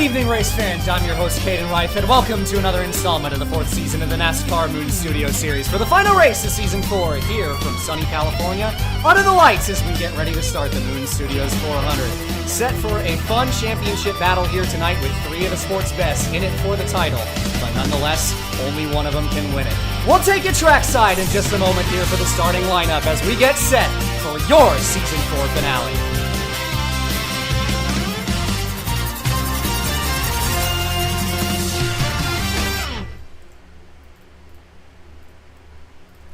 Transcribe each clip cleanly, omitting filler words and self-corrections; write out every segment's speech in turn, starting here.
evening, race fans. I'm your host, Caden Reif, and welcome to another installment of the 4th season of the NASCAR Moon Studio Series for the final race of Season 4 here from sunny California, under the lights as we get ready to start the Moon Studios 400. Set for a fun championship battle here tonight with 3 of the sport's best in it for the title, but nonetheless, only one of them can win it. We'll take you trackside in just a moment here for the starting lineup as we get set for your Season 4 finale.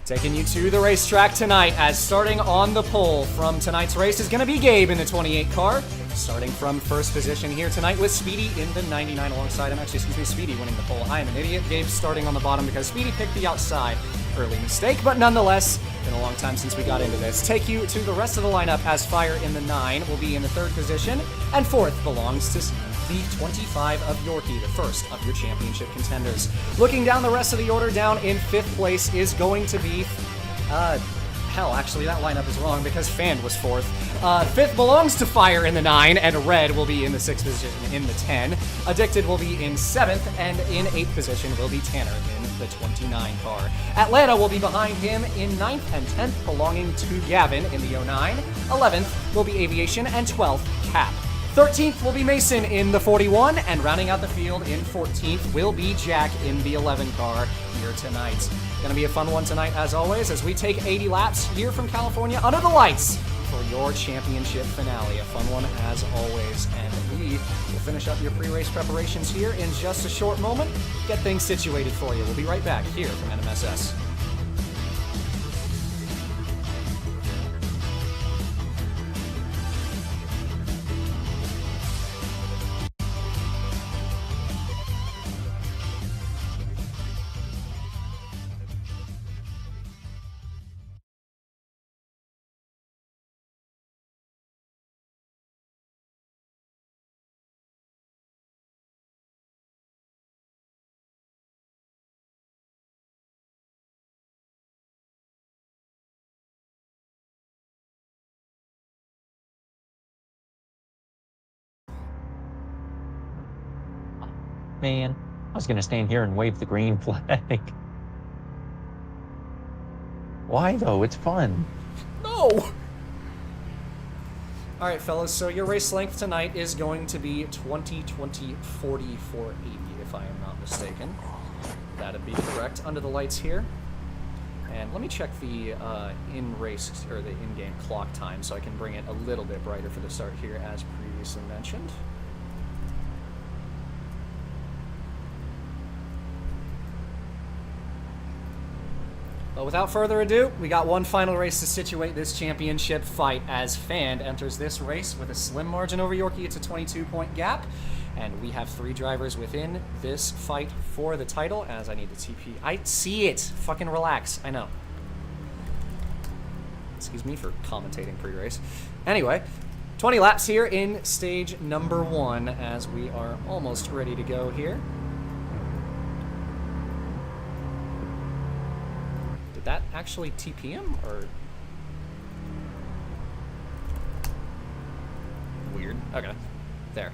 Taking you to the racetrack tonight as starting on the pole from tonight's race is going to be Gabe in the 28 car. Starting from first position here tonight with Speedy in the 99 alongside him. Actually, excuse me, Speedy winning the pole. I am an idiot. Gabe's starting on the bottom because Speedy picked the outside. Early mistake, but nonetheless, been a long time since we got into this. Take you to the rest of the lineup as Fire in the 9 will be in the 3rd position, and 4th belongs to the 25 of Yorkie, the first of your championship contenders. Looking down the rest of the order, down in 5th place is going to be, hell, actually that lineup is wrong because Fan was 4th. 5th belongs to Fire in the 9, and Red will be in the 6th position in the 10. Addicted will be in 7th, and in 8th position will be Tanner in the 29 car. Atlanta will be behind him in 9th and 10th, belonging to Gavin in the 09. 11th will be Aviation, and 12th, Cap. 13th will be Mason in the 41, and rounding out the field in 14th will be Jack in the 11 car here tonight. Gonna be a fun one tonight, as always, as we take 80 laps here from California under the lights for your championship finale. A fun one, as always, and we will finish up your pre-race preparations here in just a short moment. Get things situated for you. We'll be right back here from NMSS. Man, I was gonna stand here and wave the green flag. Why though? It's fun. No! Alright, fellas, so your race length tonight is going to be 20, 20, 40, 480, if I am not mistaken. That'd be correct under the lights here. And let me check the in-race, or the in-game clock time so I can bring it a little bit brighter for the start here, as previously mentioned. But without further ado, we got one final race to situate this championship fight as Fan enters this race with a slim margin over Yorkie. It's a 22-point gap, and we have 3 drivers within this fight for the title, as I need the TP. I see it! Fucking relax. I know. Excuse me for commentating pre-race. Anyway, 20 laps here in stage number 1 as we are almost ready to go here. That actually TP him, or weird? Okay, there.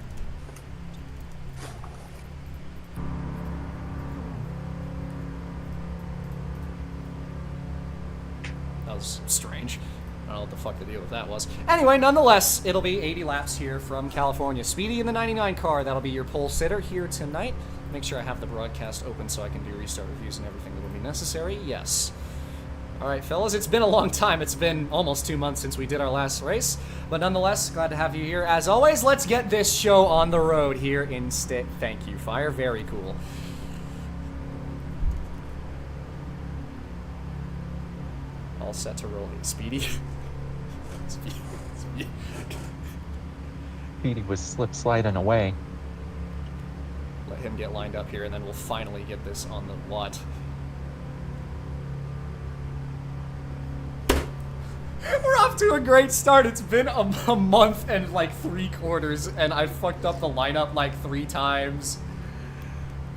That was strange. I don't know what the fuck the deal with that was. Anyway, nonetheless, it'll be 80 laps here from California. Speedy in the 99 car, that'll be your pole sitter here tonight. Make sure I have the broadcast open so I can do restart reviews and everything that will be necessary. Yes. Alright, fellas, it's been a long time. It's been almost 2 months since we did our last race. But nonetheless, glad to have you here. As always, let's get this show on the road here in Thank you, Fire. Very cool. All set to roll. Speedy. Speedy was slip-sliding away. Let him get lined up here, and then we'll finally get this on the lot. We're off to a great start. It's been a month and like 3 quarters, and I fucked up the lineup like 3 times.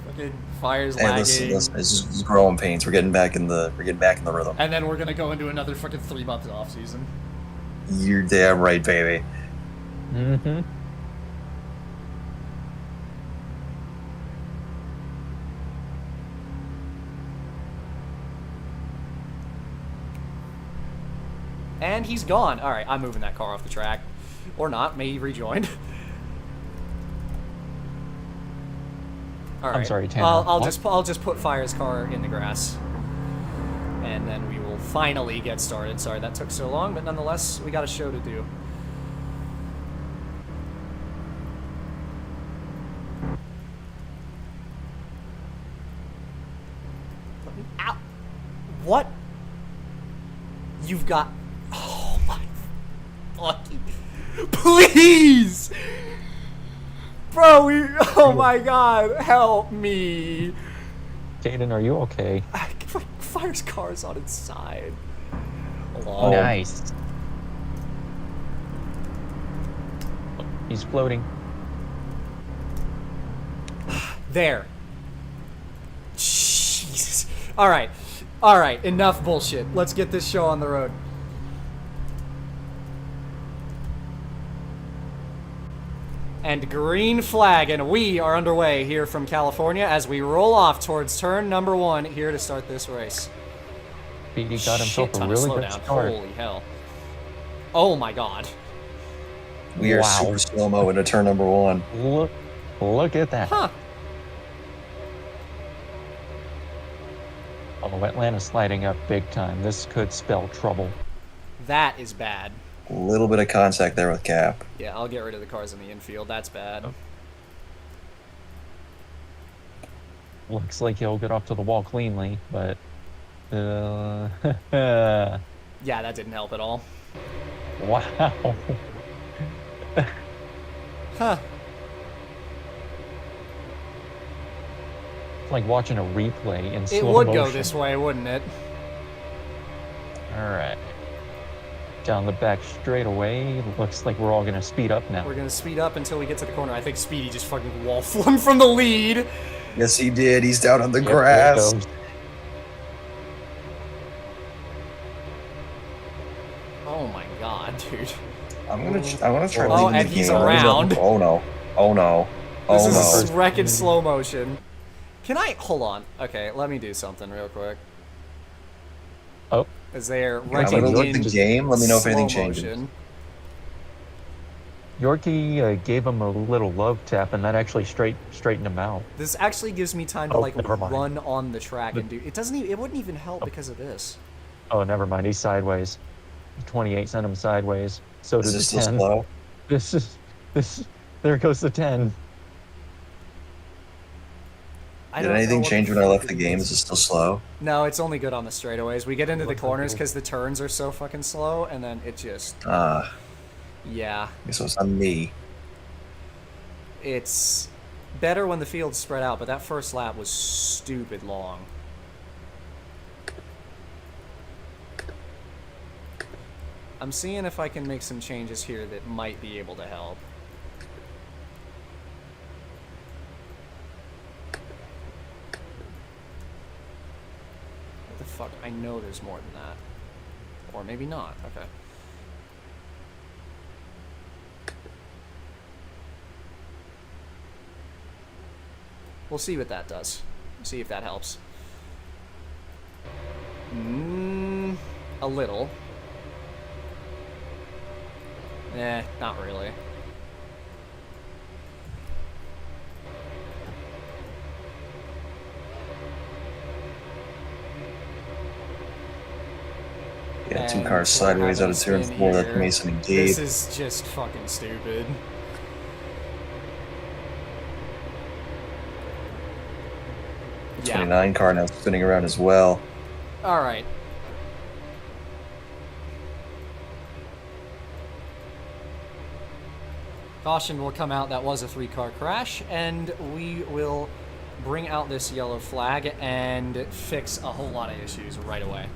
Fucking Fire's lagging. Listen, it's just growing pains. We're getting back in the rhythm. And then we're gonna go into another fucking 3-month off season. You're damn right, baby. Mm-hmm. And he's gone. All right, I'm moving that car off the track. Or not. Maybe he rejoined. All right. I'm sorry, Tanner. I'll just put Fire's car in the grass. And then we will finally get started. Sorry that took so long, but nonetheless, we got a show to do. Let me out. What? You've got... Oh my fucking... Please! Bro, oh my god, help me. Jaden, are you okay? Fire's car's on its side. Hold Oh, on. nice. He's floating. There. Jesus. Alright. Alright, enough bullshit. Let's get this show on the road. And green flag, and we are underway here from California as we roll off towards turn number 1 here to start this race. Speedy got himself a Shit-ton of really good slowdown. start. Holy hell. Oh my god. We are Wow. super slow-mo into turn number 1. Look at that. Huh. Oh, Atlanta's sliding up big time. This could spell trouble. That is bad. A little bit of contact there with Cap. Yeah, I'll get rid of the cars in the infield. That's bad. Oh. Looks like he'll get off to the wall cleanly, but... Yeah, that didn't help at all. Wow. Huh. It's like watching a replay in slow It motion. would go this way, wouldn't it? Alright. Down the back straightaway. Looks like we're all gonna speed up now. We're gonna speed up until we get to the corner. I think Speedy just fucking wall flung from the lead. Yes, he did. He's down on the Yep, there it grass. goes. Oh my god, dude. I want to try Oh, leaving and the he's game. around. Oh no. Oh no. This Oh is no. wreck in slow motion. Can I hold on? Okay, let me do something real quick. Oh, As they're I'm wrecking gonna look in the game. Let me know if anything slow changes. motion. Yorkie gave him a little love tap, and that actually straightened him out. This actually gives me time to Oh, like never mind. run on the track and do. It doesn't. Even, it wouldn't even help because of this. Oh, never mind. He's sideways. 28 sent him sideways. So Is did this the still 10. slow? This. There goes the 10. I Did don't know anything what change the when I fuck left the it game? is. Is it still slow? No, it's only good on the straightaways. We get into the Looks like corners it- because the turns are so fucking slow, and then it just, Ah, yeah. I guess it was on me. It's better when the field's spread out, but that first lap was stupid long. I'm seeing if I can make some changes here that might be able to help. What the fuck? I know there's more than that. Or maybe not. Okay. We'll see what that does. See if that helps. A little. Not really. Yeah, two And cars we're sideways out having of a turn spin 4. That's here. Mason and Gabe. This is just fucking stupid. Yeah. 29 car now spinning around as well. All right. Caution will come out. That was a 3-car crash, and we will bring out this yellow flag and fix a whole lot of issues right away.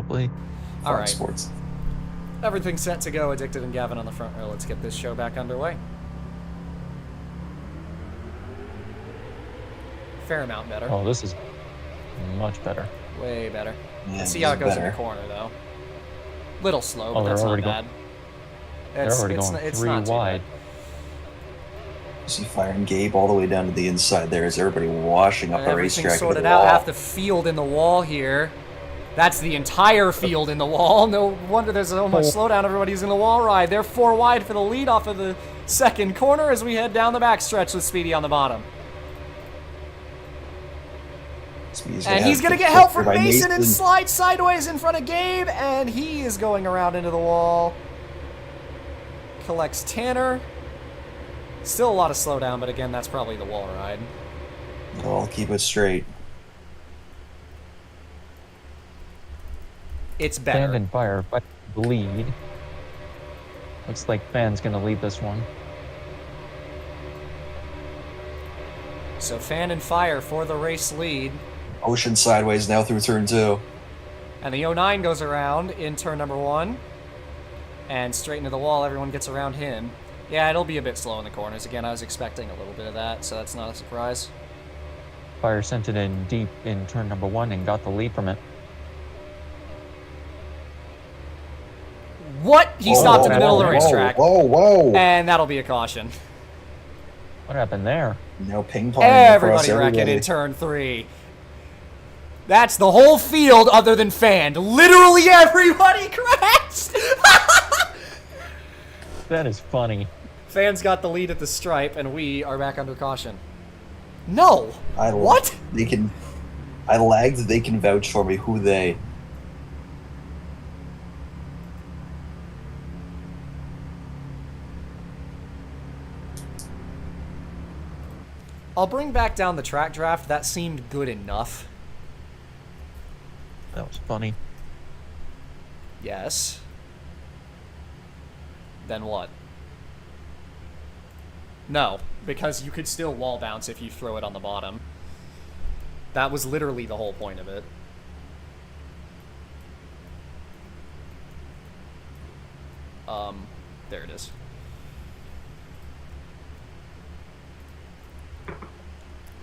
probably. All Fox right. Sports. Everything's set to go. Addicted and Gavin on the front row. Let's get this show back underway. Fair amount better. Oh, this is much better. Way better. Yeah, Let's see how it goes in the better. corner, though. Little slow, Oh, but they're that's not already bad. They're already going It's 3 not too wide. bad. See firing Gabe all the way down to the inside there as everybody washing up the Everything's racetrack. sorted the out. wall. Half the field in the wall here. That's the entire field in the wall. No wonder there's so much slowdown. Everybody's in the wall ride. They're 4 wide for the lead off of the second corner as we head down the backstretch with Speedy on the bottom. And he's going to get help from Mason and slide sideways in front of Gabe. And he is going around into the wall. Collects Tanner. Still a lot of slowdown, but again, that's probably the wall ride. I'll keep it straight. It's better. Stand and fire, but lead. Looks like Fan's gonna lead this one. So Fan and Fire for the race lead. Ocean sideways now through turn 2. And the 09 goes around in turn number 1. And straight into the wall, everyone gets around him. Yeah, it'll be a bit slow in the corners. Again, I was expecting a little bit of that, so that's not a surprise. Fire sent it in deep in turn number 1 and got the lead from it. What? He stopped in the middle of the racetrack. Whoa. And that'll be a caution. What happened there? Now ping pong. Everybody wrecking in turn 3. That's the whole field other than Fan. Literally everybody crashed! That is funny. Fan's got the lead at the stripe, and we are back under caution. No! What? I lagged. They can vouch for me. Who they? I'll bring back down the track draft. That seemed good enough. That was funny. Yes. Then what? No, because you could still wall bounce if you throw it on the bottom. That was literally the whole point of it. There it is.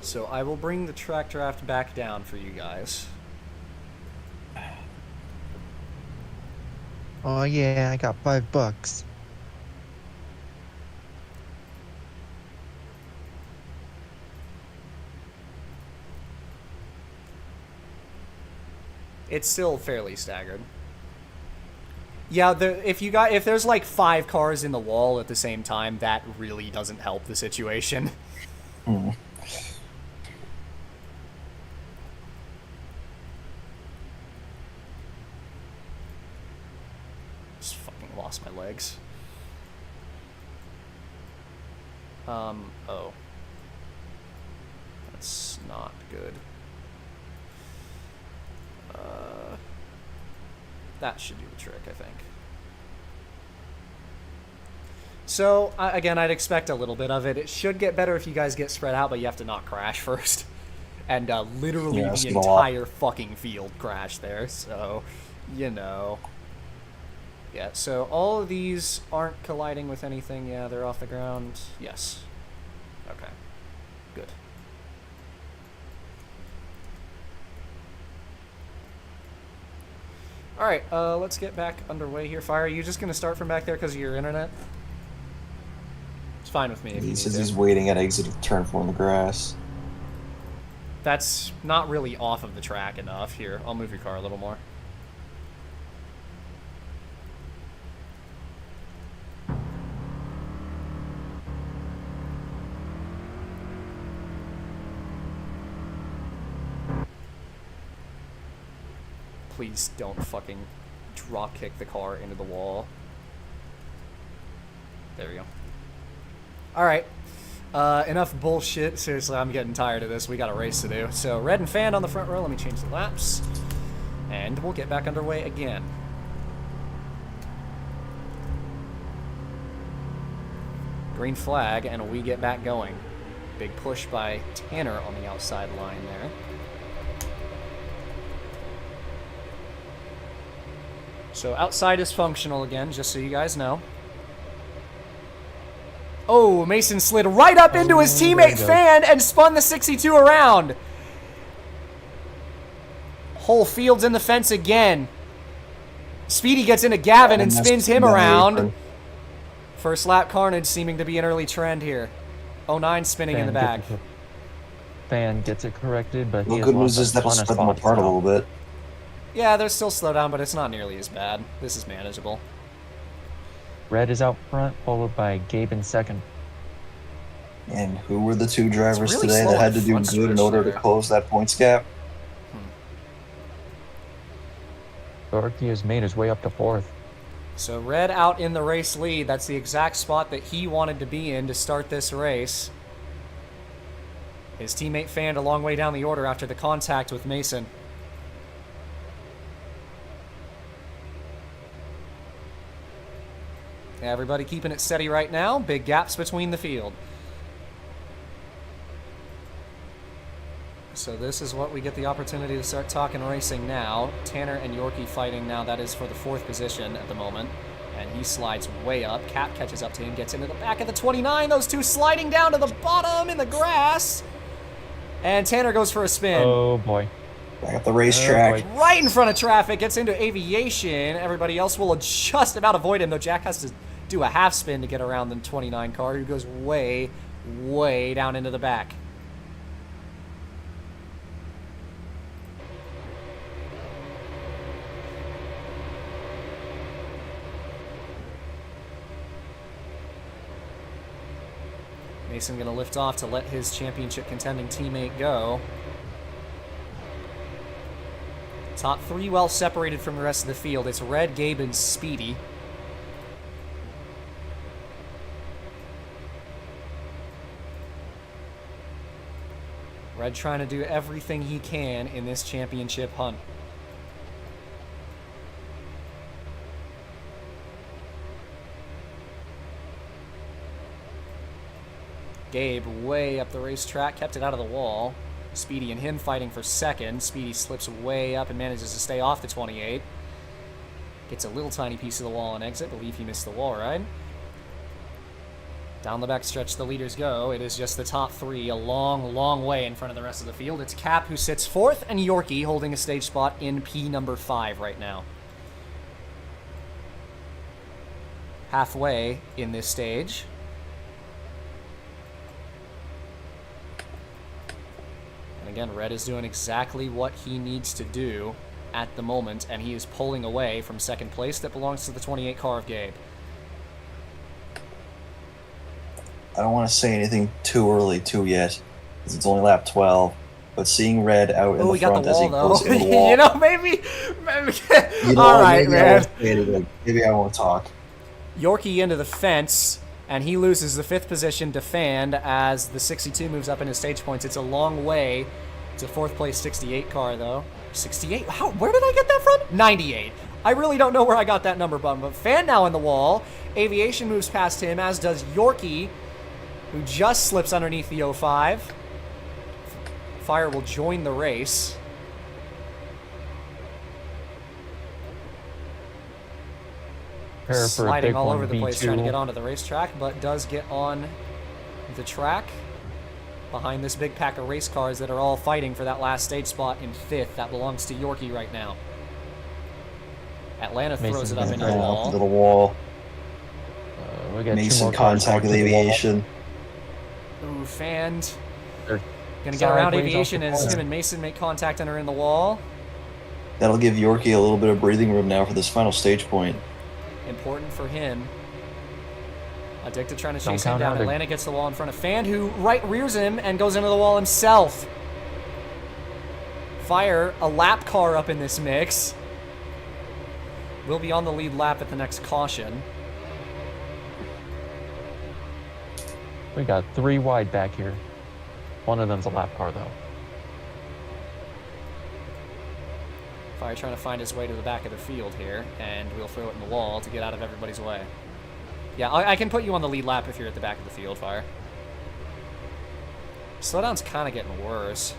So I will bring the track draft back down for you guys. Oh yeah, I got $5. It's still fairly staggered. Yeah, if there's like 5 cars in the wall at the same time, that really doesn't help the situation. Just fucking lost my legs. Oh. That's not good. That should do the trick, I think. So, again, I'd expect a little bit of it. It should get better if you guys get spread out, but you have to not crash first. And literally the entire fucking field crashed there, so, you know. Yeah, so all of these aren't colliding with anything. Yeah, they're off the ground. Yes. Okay. Good. Alright, let's get back underway here. Fire, are you just going to start from back there because of your internet? It's fine with me if you He need says to. he's waiting at exit of turn 4 in the grass. That's not really off of the track enough. Here, I'll move your car a little more. Please don't fucking drop kick the car into the wall. There we go. Alright. Enough bullshit. Seriously, I'm getting tired of this. We got a race to do. So, Red and Fan on the front row. Let me change the laps. And we'll get back underway again. Green flag, and we get back going. Big push by Tanner on the outside line there. So outside is functional again, just so you guys know. Oh, Mason slid right up into his teammate Fan and spun the 62 around. Whole field's in the fence again. Speedy gets into Gavin and spins him around. First lap carnage seeming to be an early trend here. 09 spinning in the back. Fan gets it corrected, but The good news is that'll spread them apart a little bit. Yeah, there's still slowdown, but it's not nearly as bad. This is manageable. Red is out front, followed by Gabe in second. And who were the two drivers really today slow that had on to do front good in stretch order there. to close that points gap? Dorothy has made his way up to fourth. So Red out in the race lead. That's the exact spot that he wanted to be in to start this race. His teammate fanned a long way down the order after the contact with Mason. Everybody keeping it steady right now. Big gaps between the field. So this is what we get the opportunity to start talking racing now. Tanner and Yorkie fighting now. That is for the 4th position at the moment. And he slides way up. Cap catches up to him, gets into the back of the 29. Those two sliding down to the bottom in the grass. And Tanner goes for a spin. Oh boy. Back at the racetrack. Right in front of traffic, gets into aviation. Everybody else will just about avoid him, though Jack has to do a half spin to get around the 29 car, who goes way, way down into the back. Mason going to lift off to let his championship contending teammate go. Top 3 well separated from the rest of the field. It's Red, Gabe, and Speedy. Red trying to do everything he can in this championship hunt. Gabe way up the racetrack, kept it out of the wall. Speedy and him fighting for second. Speedy slips way up and manages to stay off the 28. Gets a little tiny piece of the wall on exit. Believe he missed the wall ride. Down the back stretch the leaders go. It is just the top 3, a long, long way in front of the rest of the field. It's Cap who sits 4th, and Yorkie holding a stage spot in P number 5 right now. Halfway in this stage. And again, Red is doing exactly what he needs to do at the moment, and he is pulling away from second place that belongs to the 28 car of Gabe. I don't want to say anything too early too yet, because it's only lap 12. But seeing Red out in the front as he goes in the wall, you know, maybe all right, man. Maybe I won't talk. Yorkie into the fence, and he loses the 5th position to Fand as the 62 moves up into stage points. It's a long way. It's a 4th place 68 car, though. 68? How? Where did I get that from? 98. I really don't know where I got that number from, but Fan now in the wall. Aviation moves past him, as does Yorkie, who just slips underneath the 05. Fire will join the race. Sliding all over the place trying to get onto the racetrack, but does get on the track behind this big pack of race cars that are all fighting for that last stage spot in 5th. That belongs to Yorkie right now. Atlanta throws it up into the wall. Into the wall. We got Mason contact with aviation. Ooh, Fand. They're Gonna get around sideways aviation off the as corner. him and Mason make contact and are in the wall. That'll give Yorkie a little bit of breathing room now for this final stage point. Important for him. Addicted trying to Don't chase him count down. out a- Atlanta gets the wall in front of Fan, who right rears him and goes into the wall himself. Fire, a lap car up in this mix. Will be on the lead lap at the next caution. We got 3 wide back here. One of them's a lap car, though. Fire trying to find his way to the back of the field here, and we'll throw it in the wall to get out of everybody's way. Yeah, I can put you on the lead lap if you're at the back of the field, Fire. Slowdown's kind of getting worse,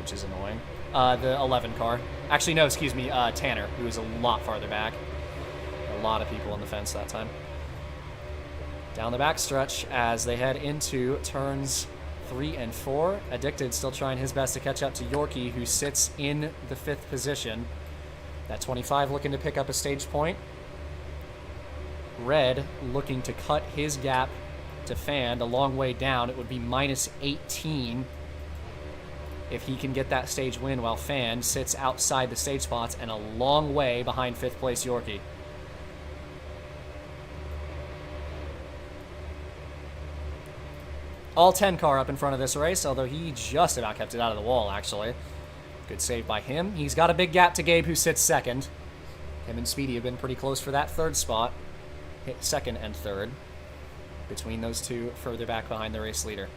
which is annoying. The 11 car. Actually, no, excuse me, Tanner, who is a lot farther back. A lot of people on the fence that time. Down the backstretch as they head into turns 3 and 4. Addicted still trying his best to catch up to Yorkie, who sits in the 5th position. That 25 looking to pick up a stage point. Red looking to cut his gap to Fand a long way down. It would be minus 18 if he can get that stage win, while Fand sits outside the stage spots and a long way behind 5th place Yorkie. All 10 car up in front of this race, although he just about kept it out of the wall, actually. Good save by him. He's got a big gap to Gabe, who sits second. Him and Speedy have been pretty close for that 3rd spot. Hit 2nd and 3rd between those two further back behind the race leader.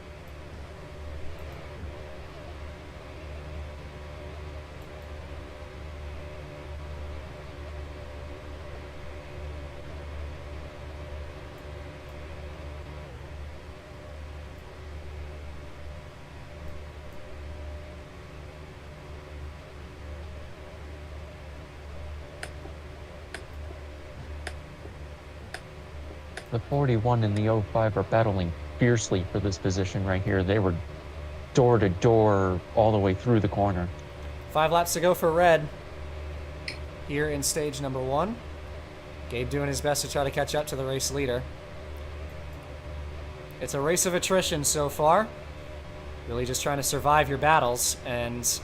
The 41 and the 05 are battling fiercely for this position right here. They were door to door all the way through the corner. 5 laps to go for Red here in stage number 1. Gabe doing his best to try to catch up to the race leader. It's a race of attrition so far. Really just trying to survive your battles, and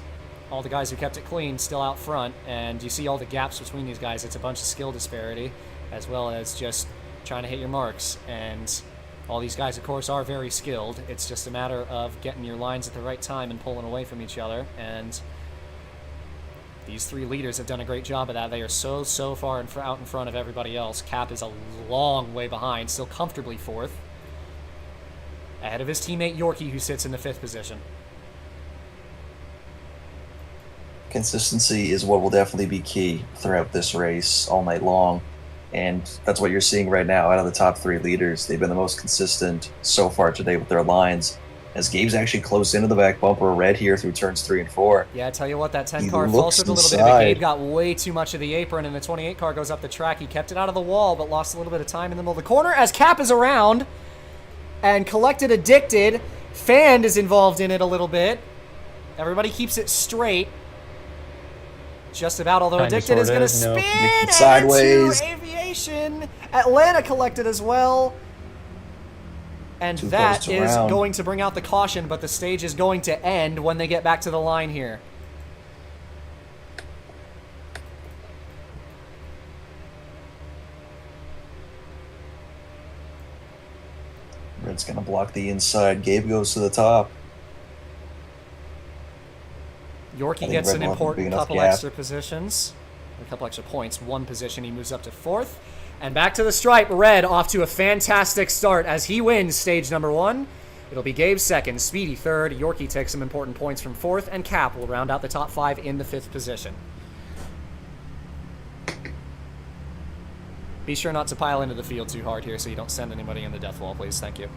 all the guys who kept it clean still out front, and you see all the gaps between these guys. It's a bunch of skill disparity, as well as just trying to hit your marks, and all these guys, of course, are very skilled. It's just a matter of getting your lines at the right time and pulling away from each other, and these 3 leaders have done a great job of that. They are so far out in front of everybody else. Cap is a long way behind, still comfortably 4th, ahead of his teammate Yorkie, who sits in the 5th position. Consistency is what will definitely be key throughout this race all night long. And that's what you're seeing right now out of the top 3 leaders. They've been the most consistent so far today with their lines. As Gabe's actually close into the back bumper of Red here through turns 3 and 4. Yeah, I tell you what, that 10 car faltered a little bit, but Gabe got way too much of the apron, and the 28 car goes up the track. He kept it out of the wall, but lost a little bit of time in the middle of the corner as Cap is around and collected Addicted. Fand is involved in it a little bit. Everybody keeps it straight. Just about, although Addicted is going to spin sideways. Aviation. Atlanta collected as well. And that is going to bring out the caution, but the stage is going to end when they get back to the line here. Red's going to block the inside. Gabe goes to the top. Yorkie gets an important couple extra positions, a couple extra points. 1 position, he moves up to 4th. And back to the stripe, Red off to a fantastic start as he wins stage number 1. It'll be Gabe 2nd, Speedy 3rd, Yorkie takes some important points from 4th, and Cap will round out the top 5 in the 5th position. Be sure not to pile into the field too hard here so you don't send anybody in the death wall, please. Thank you.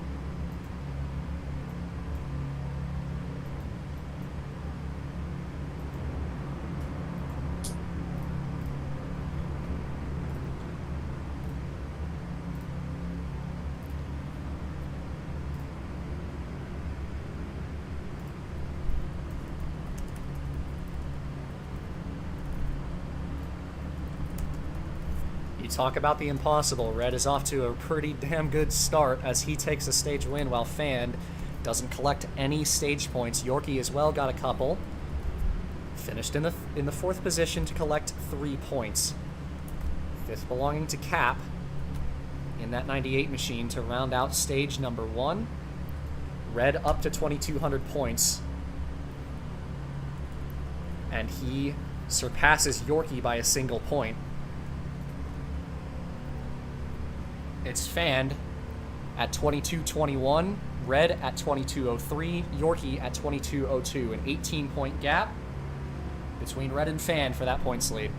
Talk about the impossible. Red is off to a pretty damn good start as he takes a stage win, while Fand doesn't collect any stage points. Yorkie as well got a couple. Finished in the 4th position to collect 3 points. 5th belonging to Cap in that 98 machine to round out stage number 1. Red up to 2,200 points. And he surpasses Yorkie by a single point. It's Fand at 22.21, Red at 22.03, Yorkie at 22.02, an 18-point gap between Red and Fand for that points lead.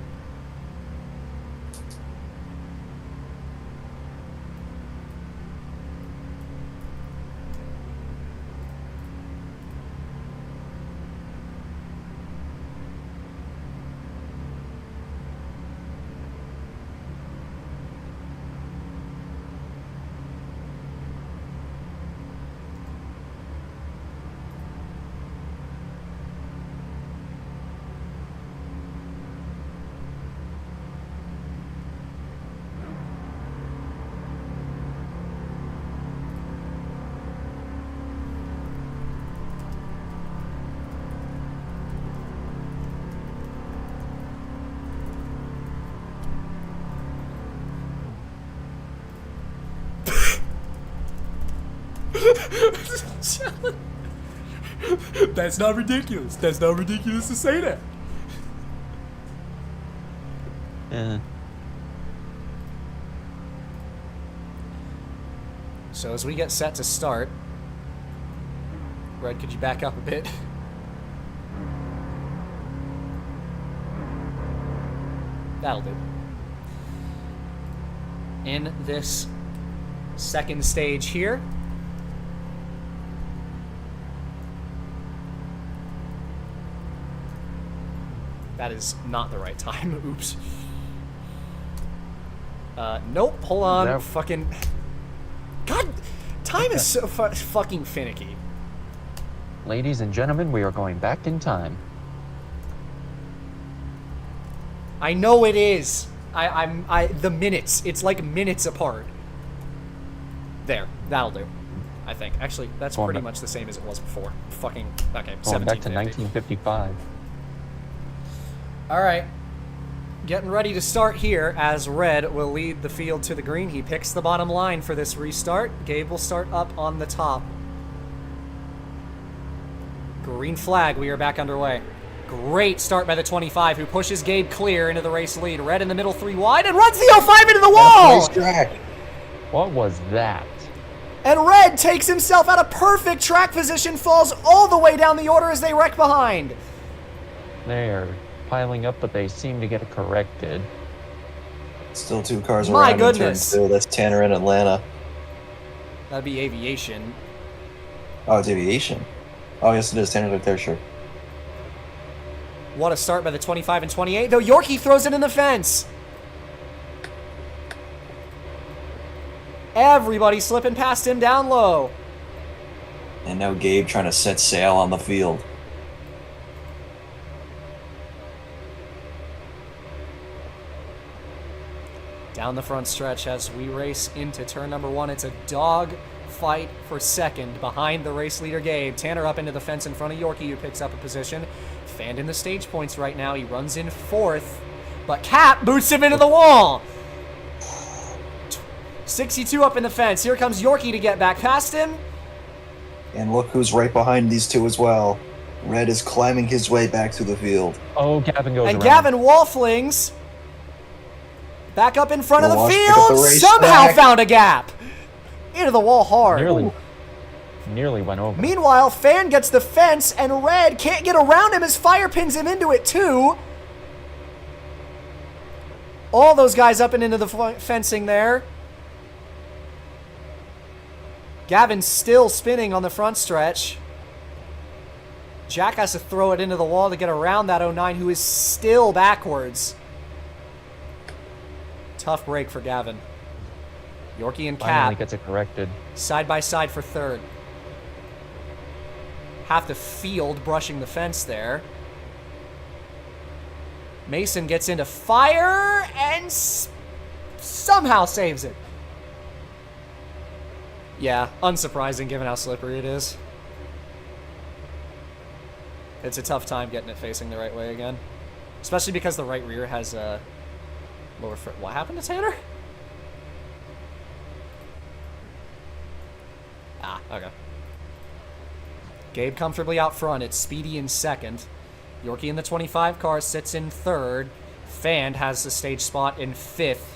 That's not ridiculous. That's not ridiculous to say that. Eh. So as we get set to start, Red, could you back up a bit? That'll do. In this second stage here, that is not the right time. Oops. Nope. Hold on. No. Fucking. God, time is so fucking finicky. Ladies and gentlemen, we are going back in time. I know it is. The minutes. It's like minutes apart. There. That'll do. I think. Actually, that's Going pretty back- much the same as it was before. Fucking. Okay. Going back to 1750. 1955. All right. Getting ready to start here as Red will lead the field to the green. He picks the bottom line for this restart. Gabe will start up on the top. Green flag. We are back underway. Great start by the 25, who pushes Gabe clear into the race lead. Red in the middle, 3 wide, and runs the 05 into the wall! Racetrack. What was that? And Red takes himself out of perfect track position, falls all the way down the order as they wreck behind. They're piling up, but they seem to get it corrected. Still 2 cars My around goodness. in turn 2. That's Tanner in Atlanta. That'd be aviation. Oh, it's aviation. Oh, yes, it is. Tanner's right there, sure. What a start by the 25 and 28, though Yorkie throws it in the fence. Everybody slipping past him down low. And now Gabe trying to set sail on the field. Down the front stretch as we race into turn number 1. It's a dog fight for second behind the race leader Gabe. Tanner up into the fence in front of Yorkie, who picks up a position. Fanned in the stage points right now. He runs in 4th, but Cap boots him into the wall. 62 up in the fence. Here comes Yorkie to get back past him. And look who's right behind these two as well. Red is climbing his way back to the field. Oh, Gavin goes And around. Gavin Wallflings back up in front of the Walsh pick up field. the race Somehow back. found a gap. Into the wall hard. Nearly went over. Meanwhile, Fan gets the fence, and Red can't get around him as Fire pins him into it too. All those guys up and into the fencing there. Gavin's still spinning on the front stretch. Jack has to throw it into the wall to get around that 09, who is still backwards. Tough break for Gavin. Yorkie and Finally Cap gets it corrected. side by side for third. Have to field brushing the fence there. Mason gets into Fire and somehow saves it. Yeah, unsurprising given how slippery it is. It's a tough time getting it facing the right way again. Especially because the right rear has a lower foot. What happened to Tanner? Ah, okay. Gabe comfortably out front. It's Speedy in second. Yorkie in the 25 car sits in third. Fand has the stage spot in 5th.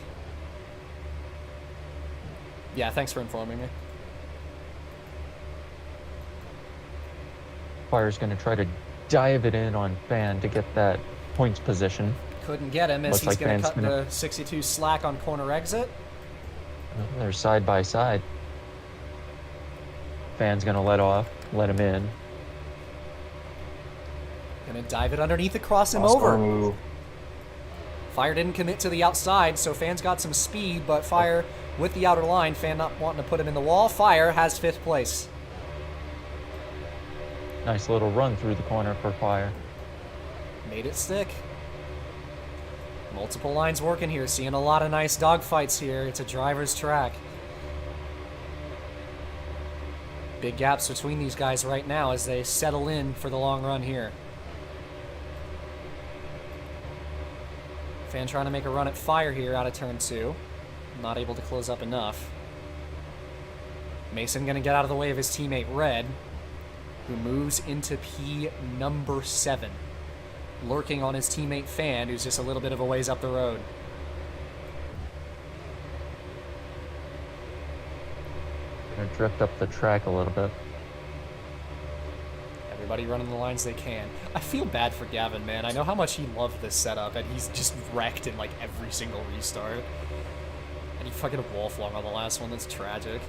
Yeah, thanks for informing me. Fire's going to try to dive it in on Fan to get that points position. Couldn't get him as Looks he's like going to Fan's cut gonna- the 62 slack on corner exit. They're side by side. Fan's going to let him in. Gonna dive it underneath to cross him Oscar over. move. Fire didn't commit to the outside, so Fan's got some speed, but Fire with the outer line. Fan not wanting to put him in the wall. Fire has 5th place. Nice little run through the corner for Fire. Made it stick. Multiple lines working here. Seeing a lot of nice dogfights here. It's a driver's track. Big gaps between these guys right now as they settle in for the long run here. Fan trying to make a run at Fire here out of turn 2. Not able to close up enough. Mason going to get out of the way of his teammate Red, who moves into P number 7, lurking on his teammate Fan, who's just a little bit of a ways up the road. Gonna drift up the track a little bit. Everybody running the lines they can. I feel bad for Gavin, man. I know how much he loved this setup, and he's just wrecked in like every single restart. And he fucking wall flung on the last one. That's tragic.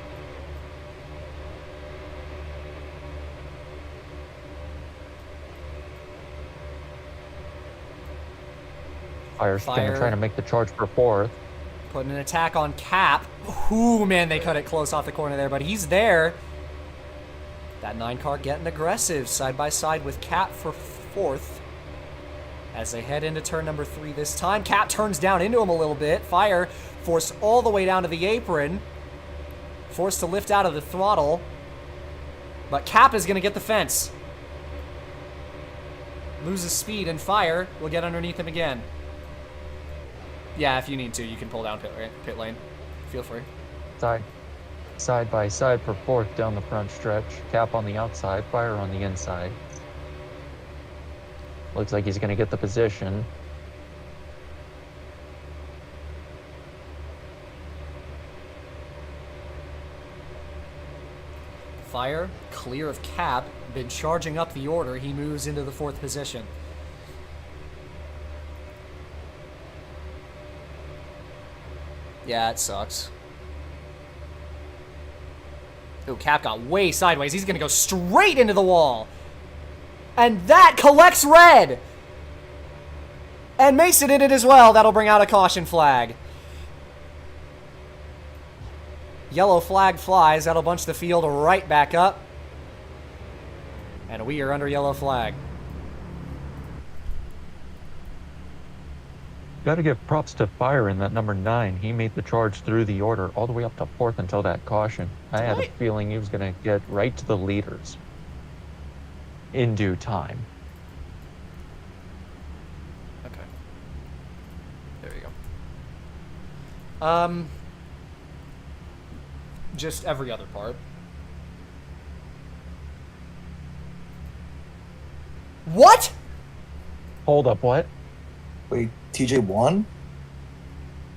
Fire's gonna try to make the charge for 4th. Putting an attack on Cap. Ooh, man, they cut it close off the corner there, but he's there. That 9 car getting aggressive, side by side with Cap for 4th. As they head into turn number 3 this time. Cap turns down into him a little bit. Fire forced all the way down to the apron. Forced to lift out of the throttle. But Cap is going to get the fence. Loses speed, and Fire will get underneath him again. Yeah, if you need to, you can pull down pit lane. Feel free. Side by side for 4th down the front stretch. Cap on the outside, Fire on the inside. Looks like he's going to get the position. Fire, clear of Cap, been charging up the order. He moves into the 4th position. Yeah, it sucks. Ooh, Cap got way sideways. He's going to go straight into the wall. And that collects Red. And Mason in it as well. That'll bring out a caution flag. Yellow flag flies. That'll bunch the field right back up. And we are under yellow flag. Got to give props to Fire in that number 9. He made the charge through the order all the way up to 4th until that caution. I had a feeling he was going to get right to the leaders in due time. Okay. There you go. Just every other part. What? Hold up, what? Wait, TJ won?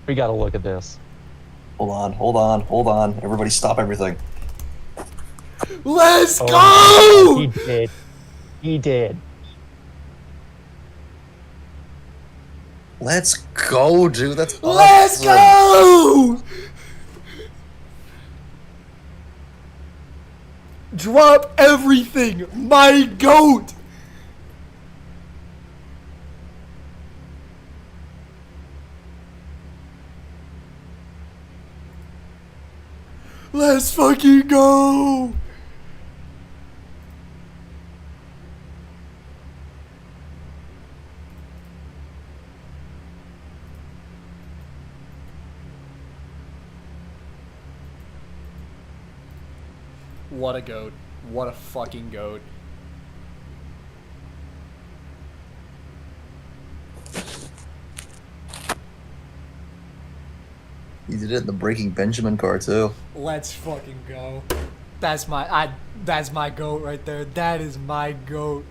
We got to look at this. Hold on. Everybody stop everything. Let's go! Oh, he did. Let's go, dude. That's Let's awesome. go! Drop everything, my goat! Let's fucking go! What a goat. What a fucking goat. He did it in the Breaking Benjamin car too. Let's fucking go. That's my goat right there. That is my goat.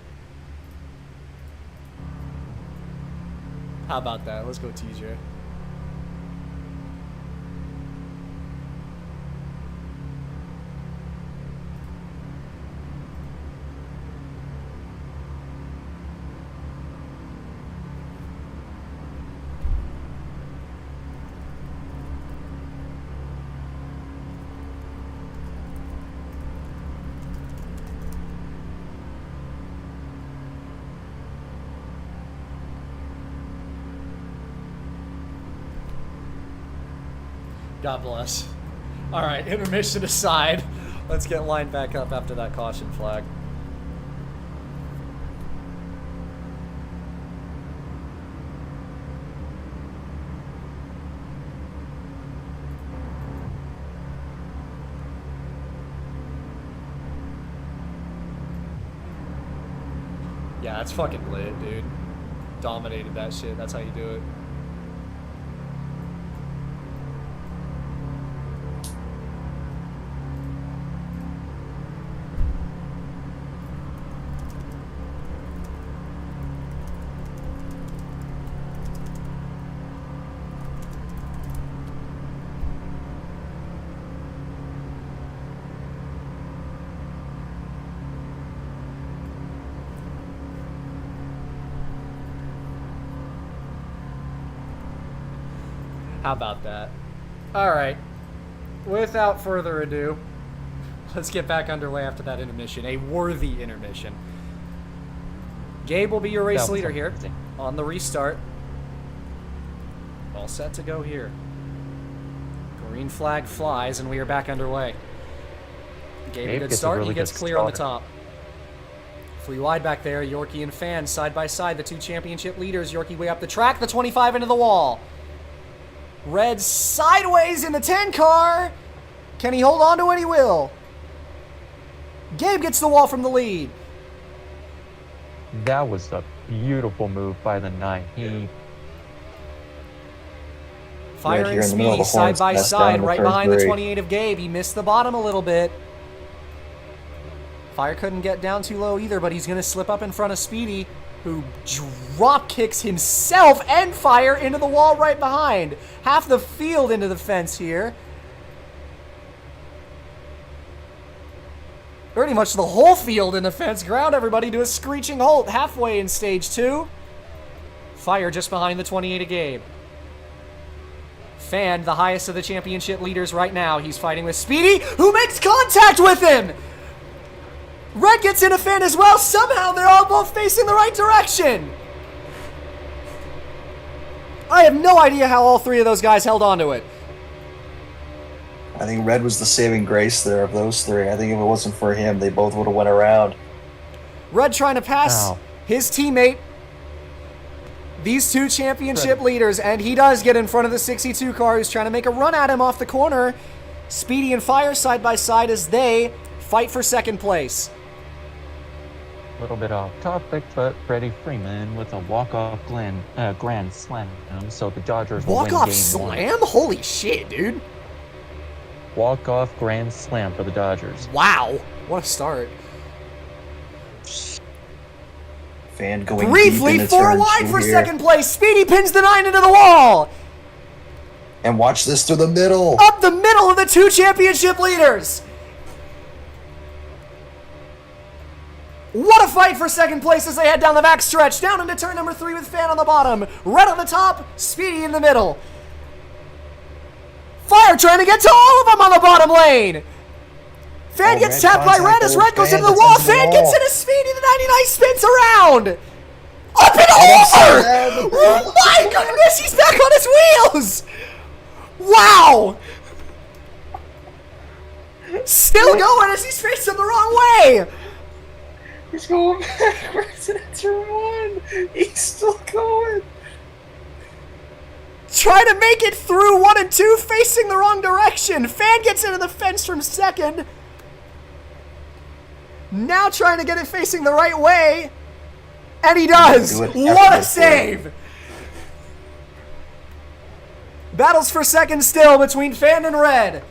How about that? Let's go, TJ. God bless. Alright, intermission aside, let's get lined back up after that caution flag. Yeah, that's fucking lit, dude. Dominated that shit. That's how you do it. How about that? All right. Without further ado, let's get back underway after that intermission. A worthy intermission. Gabe will be your race leader here on the restart. All set to go here. Green flag flies, and we are back underway. Gabe a good start. He gets clear on the top. Free wide back there. Yorkie and Fan side by side. The two championship leaders. Yorkie way up the track. The 25 into the wall. Red sideways in the 10 car. Can he hold on to it? He will. Gabe gets the wall from the lead. That was a beautiful move by the 9. He Fire and Speedy side by side, right behind the 28 of Gabe. He missed the bottom a little bit. Fire couldn't get down too low either, but he's going to slip up in front of Speedy, who drop kicks himself and Fire into the wall right behind. Half the field into the fence here. Pretty much the whole field in the fence. Ground everybody to a screeching halt halfway in stage 2. Fire just behind the 28 of Gabe. Fan, the highest of the championship leaders right now. He's fighting with Speedy, who makes contact with him! Red gets in a Fan as well. Somehow they're all both facing the right direction. I have no idea how all three of those guys held on to it. I think Red was the saving grace there of those three. I think if it wasn't for him, they both would have went around. Red trying to pass his teammate, these two championship leaders, and he does get in front of the 62 car, who's trying to make a run at him off the corner. Speedy and Fire side by side as they fight for second place. a little bit off topic, but Freddie Freeman with a walk-off grand slam, so the Dodgers will win game 1. Walk-off slam? Holy shit, dude. Walk-off grand slam for the Dodgers. Wow. What a start. Fan going briefly deep into 4 turn wide 2 for here. second place. Speedy pins the 9 into the wall. And watch this through the middle. Up the middle of the two championship leaders. What a fight for second place as they head down the back stretch. Down into turn number 3 with Fan on the bottom. Red on the top, Speedy in the middle. Fire trying to get to all of them on the bottom lane. Fan gets tapped by Red as Red goes into the wall. Fan gets into Speedy. The 99 spins around. Up and over! Oh my goodness, he's back on his wheels! Wow! Still going as he's facing the wrong way! He's going backwards in turn 1. He's still going. Trying to make it through 1 and 2, facing the wrong direction. Fan gets into the fence from second. Now trying to get it facing the right way. And he does! What a save! Battles for second still between Fan and Red.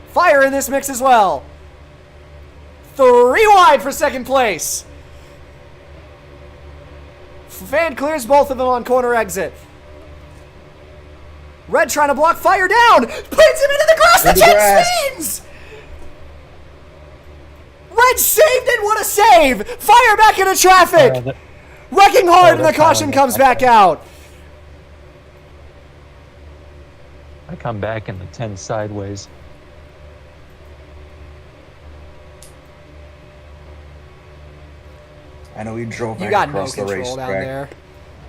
Fire in this mix as well. 3 wide for second place. Fan clears both of them on corner exit. Red trying to block Fire down. Puts him into the grass. The 10 spins. Red saved it. What a save. Fire back into traffic. Wrecking hard, and the caution comes back out. I come back in the 10 sideways. I know he drove You back got no across the control down racetrack. there.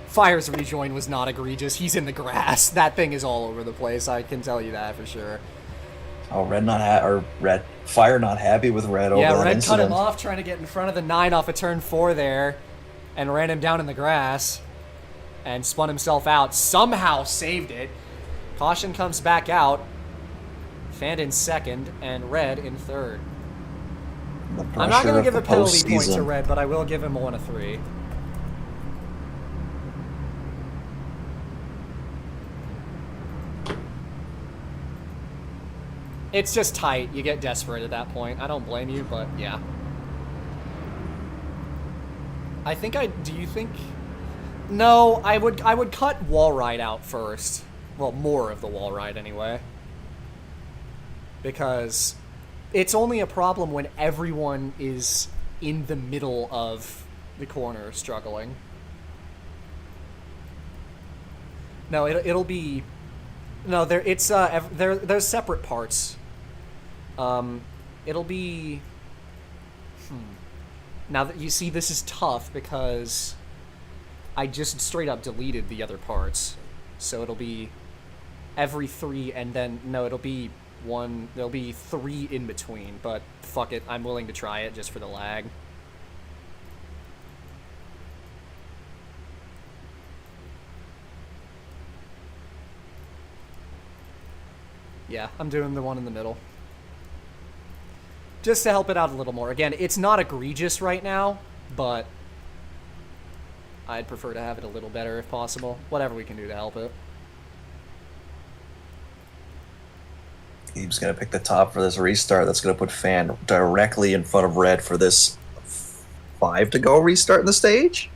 Fire's rejoin was not egregious. He's in the grass. That thing is all over the place. I can tell you that for sure. Oh, Fire not happy with Red over Yeah, that Red incident. cut him off trying to get in front of the 9 off of turn 4 there and ran him down in the grass and spun himself out. Somehow saved it. Caution comes back out. Fan in second and Red in third. I'm not going to give a penalty point to Red, but I will give him 1 of 3. It's just tight. You get desperate at that point. I don't blame you, but yeah. Do you think? No, I would cut wall ride out first. Well, more of the wall ride anyway. Because it's only a problem when everyone is in the middle of the corner struggling. No, it'll be. No, there's separate parts. It'll be. Now that you see, this is tough because I just straight up deleted the other parts, so it'll be every 3, and then no, it'll be 1. There'll be 3 in between. But fuck it, I'm willing to try it just for the lag. Yeah, I'm doing the one in the middle. Just to help it out a little more. Again, it's not egregious right now, but I'd prefer to have it a little better if possible. Whatever we can do to help it. Gabe's going to pick the top for this restart. That's going to put Fan directly in front of Red for this 5 to go restart in the stage.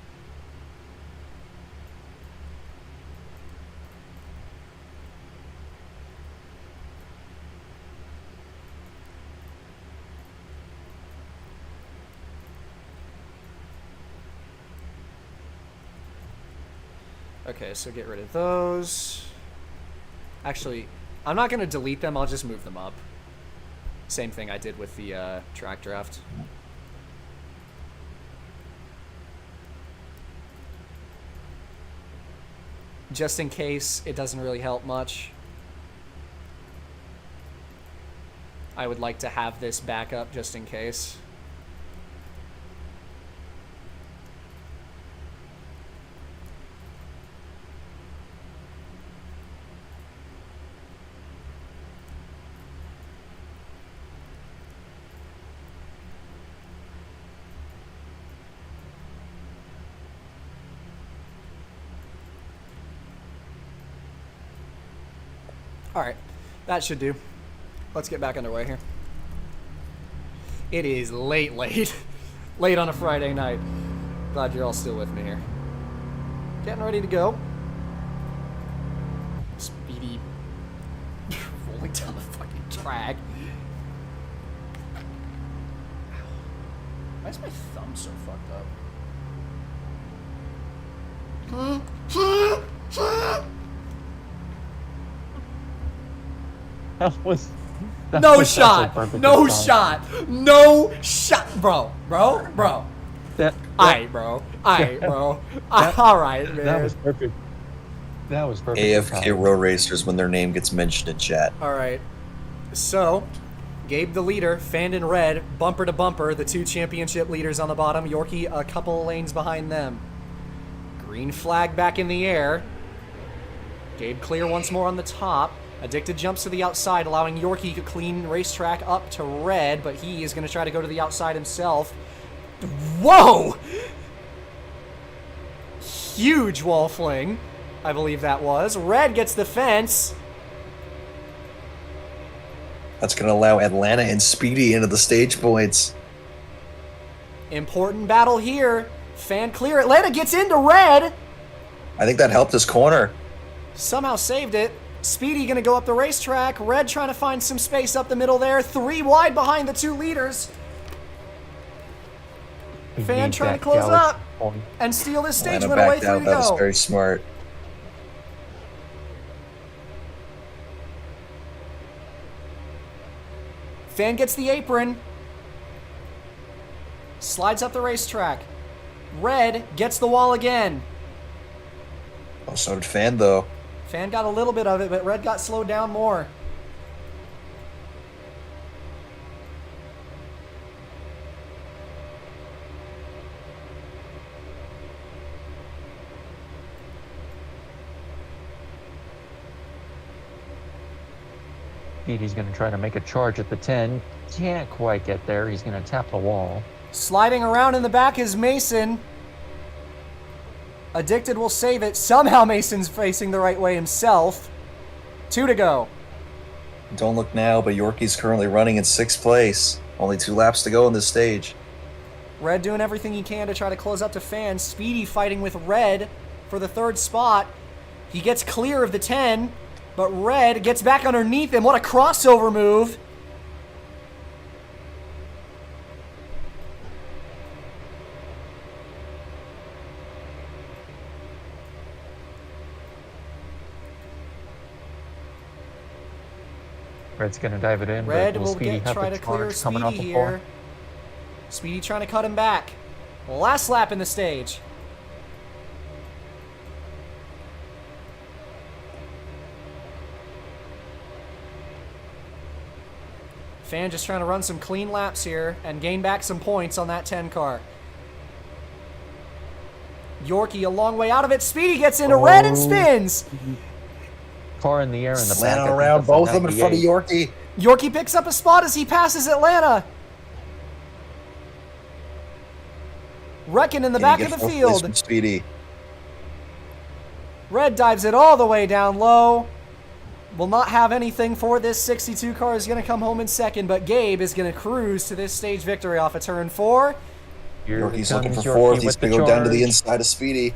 Okay, so get rid of those. Actually, I'm not going to delete them. I'll just move them up. Same thing I did with the track draft. Just in case it doesn't really help much. I would like to have this backup just in case. Alright, that should do. Let's get back underway here. It is late. Late on a Friday night. Glad you're all still with me here. Getting ready to go. Speedy. Rolling down the fucking track. Why is my thumb so fucked up? No shot, bro. All right, man. That was perfect. That was perfect. AFK road racers when their name gets mentioned in chat. All right, so Gabe the leader, Fan in red, bumper to bumper, the 2 championship leaders on the bottom. Yorkie a couple of lanes behind them. Green flag back in the air. Gabe clear once more on the top. Addicted jumps to the outside, allowing Yorkie to clean racetrack up to red, but he is going to try to go to the outside himself. Whoa! Huge wall fling, I believe that was. Red gets the fence. That's going to allow Atlanta and Speedy into the stage points. Important battle here. Fan clear. Atlanta gets into red. I think that helped his corner. Somehow saved it. Speedy gonna go up the racetrack. Red trying to find some space up the middle there. 3 wide behind the 2 leaders. Fan trying to close up and steal this stage win away. 3 to go. That was very smart. Fan gets the apron. Slides up the racetrack. Red gets the wall again. Oh, so did Fan though. Fan got a little bit of it, but Red got slowed down more. He's going to try to make a charge at the 10. Can't quite get there. He's going to tap the wall. Sliding around in the back is Mason. Addicted will save it. Somehow Mason's facing the right way himself. 2 to go. Don't look now, but Yorkie's currently running in 6th place. Only 2 laps to go in this stage. Red doing everything he can to try to close up to Fan. Speedy fighting with Red for the 3rd spot. He gets clear of the 10, but Red gets back underneath him. What a crossover move. Red's gonna dive it in, Red but will will Speedy have try the to clear charge coming Speedy off the here. floor? Speedy trying to cut him back. Last lap in the stage. Fan just trying to run some clean laps here and gain back some points on that 10 car. Yorkie a long way out of it. Speedy gets into red and spins. Car in the air in the back. Slanting I think around that's a both of them in front of 98. Yorkie. Yorkie picks up a spot as he passes Atlanta. Wrecking in the back of the field. Speedy. Red dives it all the way down low. Will not have anything for this 62 car. Is going to come home in second, but Gabe is going to cruise to this stage victory off of turn 4. Here Yorkie's comes looking for Yorkie fourth. He's with the going to go down to the charge. inside of Speedy.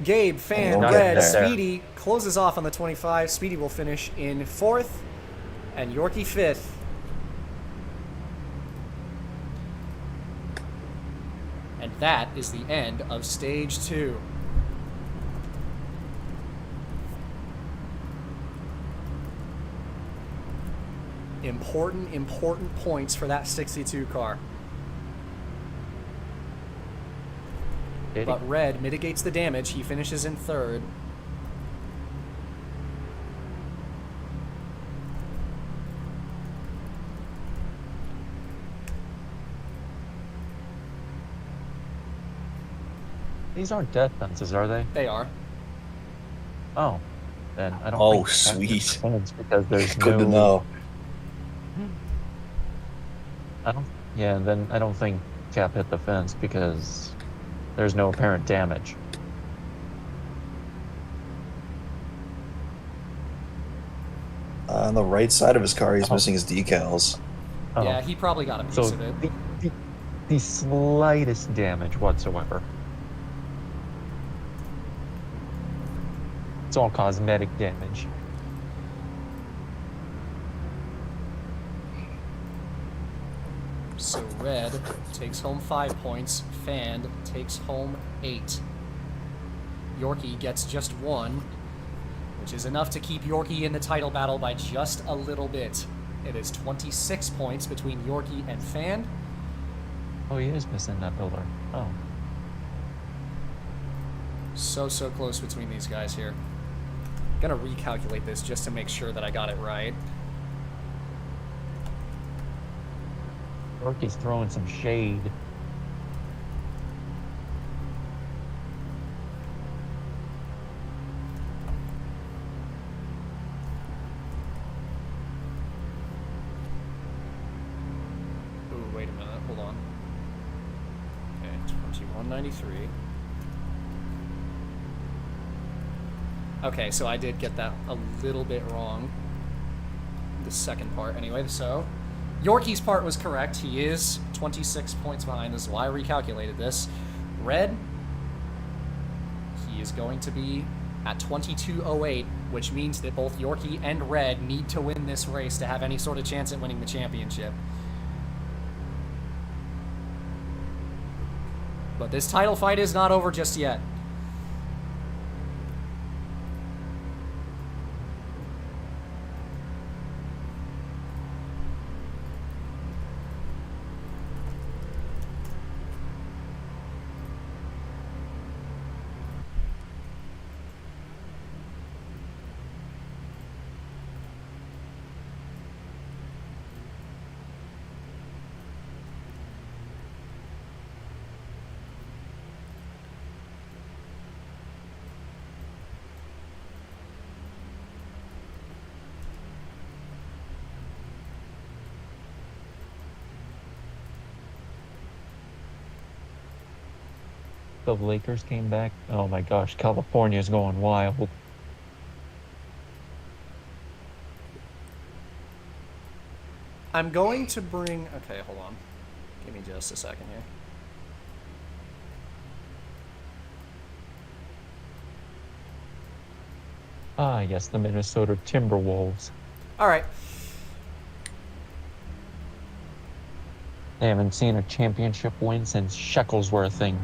Gabe, Fan, We'll Red, get there. Speedy closes off on the 25. Speedy will finish in 4th, and Yorkie 5th. And that is the end of stage 2. Important points for that 62 car. Did he? But Red mitigates the damage. He finishes in 3rd. These aren't death fences, are they? They are. Oh, then I don't. Oh, think that's sweet. fence because there's Good no. to know. I don't. Yeah, then I don't think Cap hit the fence because there's no apparent damage. On the right side of his car, he's missing his decals. Oh. Yeah, he probably got a piece So of it. the slightest damage whatsoever. It's all cosmetic damage. So Red takes home 5 points. Fan takes home 8. Yorkie gets just 1, which is enough to keep Yorkie in the title battle by just a little bit. It is 26 points between Yorkie and Fan. Oh, he is missing that pillar. Oh. So close between these guys here. Gonna recalculate this just to make sure that I got it right. Yorkie's throwing some shade. Ooh, wait a minute. Hold on. Okay, 2193. Okay, so I did get that a little bit wrong. The second part, anyway. So, Yorkie's part was correct. He is 26 points behind. This is why I recalculated this. Red, he is going to be at 2208, which means that both Yorkie and Red need to win this race to have any sort of chance at winning the championship. But this title fight is not over just yet. The Lakers came back. Oh my gosh, California's going wild. I'm going to bring... Okay, hold on. Give me just a second here. Ah, yes, the Minnesota Timberwolves. All right. They haven't seen a championship win since shekels were a thing.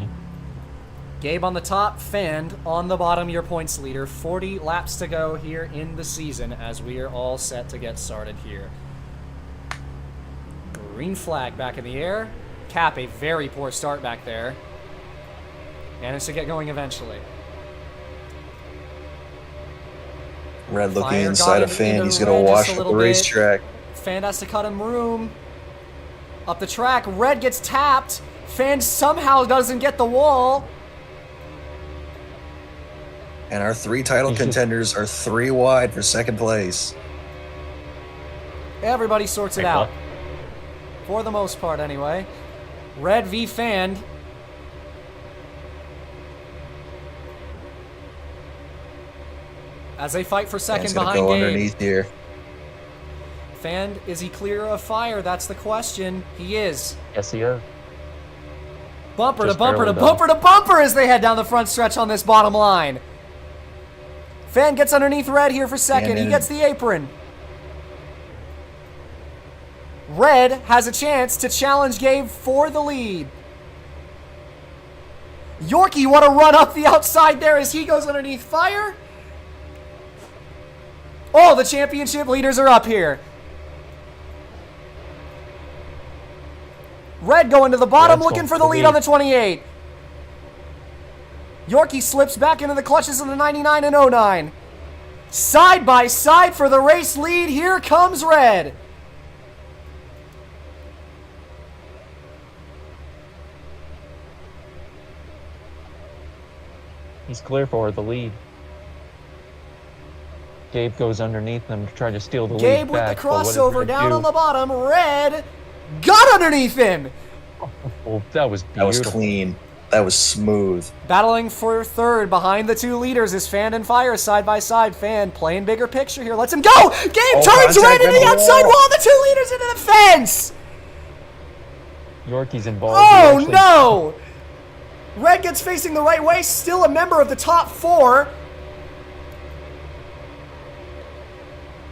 Gabe on the top, Fand on the bottom, your points leader. 40 laps to go here in the season as we are all set to get started here. Green flag back in the air. Cap, a very poor start back there. Managed to get going eventually. Red looking Fire inside got of Fan. into He's going to red just wash a up the little bit. racetrack. Fan has to cut him room. Up the track, Red gets tapped. Fan somehow doesn't get the wall. And our 3 title contenders are 3 wide for second place. Everybody sorts it out. For the most part, anyway. Red v. Fan. As they fight for second Fan's gonna behind go Gabe. underneath here. Fan, is he clear of fire? That's the question. He is. Yes, he is. Bumper to Just bumper to barely, though. bumper to bumper as they head down the front stretch on this bottom line. Fan gets underneath Red here for second. He gets the apron. Red has a chance to challenge Gabe for the lead. Yorkie, what a run up the outside there as he goes underneath fire. Oh, the championship leaders are up here. Red going to the bottom, Red's looking going for for the the lead lead. on the 28. Yorkie slips back into the clutches of the 99 and 09. Side by side for the race lead. Here comes Red. He's clear for the lead. Gabe goes underneath them to try to steal the Gabe lead with back. the but what does crossover Red down do? on the bottom. Red got underneath him. Oh, that was beautiful. That was clean. That was smooth. Battling for third behind the 2 leaders is Fan and Fire side by side. Fan playing bigger picture here. Lets him go. Gabe turns contact right into on the the outside wall. wall. The 2 leaders into the fence. Yorkie's involved. Oh, He actually- no! Red gets facing the right way, still a member of the top 4.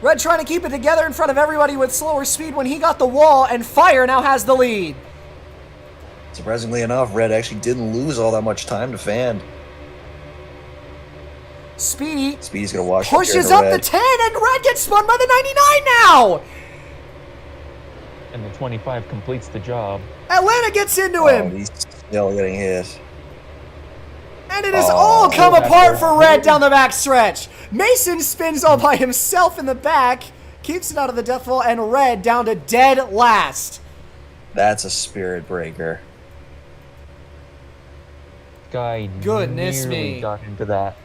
Red trying to keep it together in front of everybody with slower speed when he got the wall, and Fire now has the lead. Surprisingly enough, Red actually didn't lose all that much time to Fan. Speedy Speedy's going to wash pushes up up here the to 10, and Red gets spun by the 99 now! And the 25 completes the job. Atlanta gets into Red. Oh, him, he's still getting hit. and it has Oh, all come that's apart it. for Red down the back stretch. Mason spins all by himself in the back, keeps it out of the death wall, and Red down to dead last. That's a spirit breaker. Guy Goodness nearly me. got into that.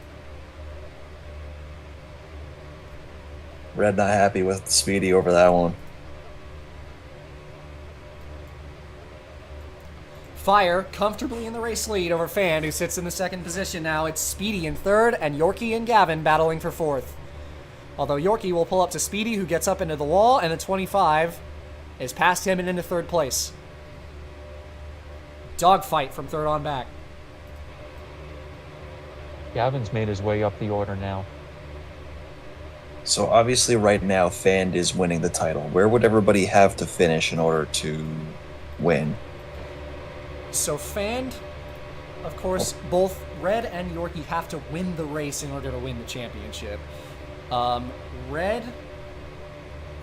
Red not happy with Speedy over that one. Fire comfortably in the race lead over Fan, who sits in the second position now. It's Speedy in third, and Yorkie and Gavin battling for fourth. Although Yorkie will pull up to Speedy, who gets up into the wall, and the 25 is past him and into third place. Dogfight from third on back. Gavin's made his way up the order now. So obviously right now, Fan is winning the title. Where would everybody have to finish in order to win? So Fan, of course, both Red and Yorkie have to win the race in order to win the championship.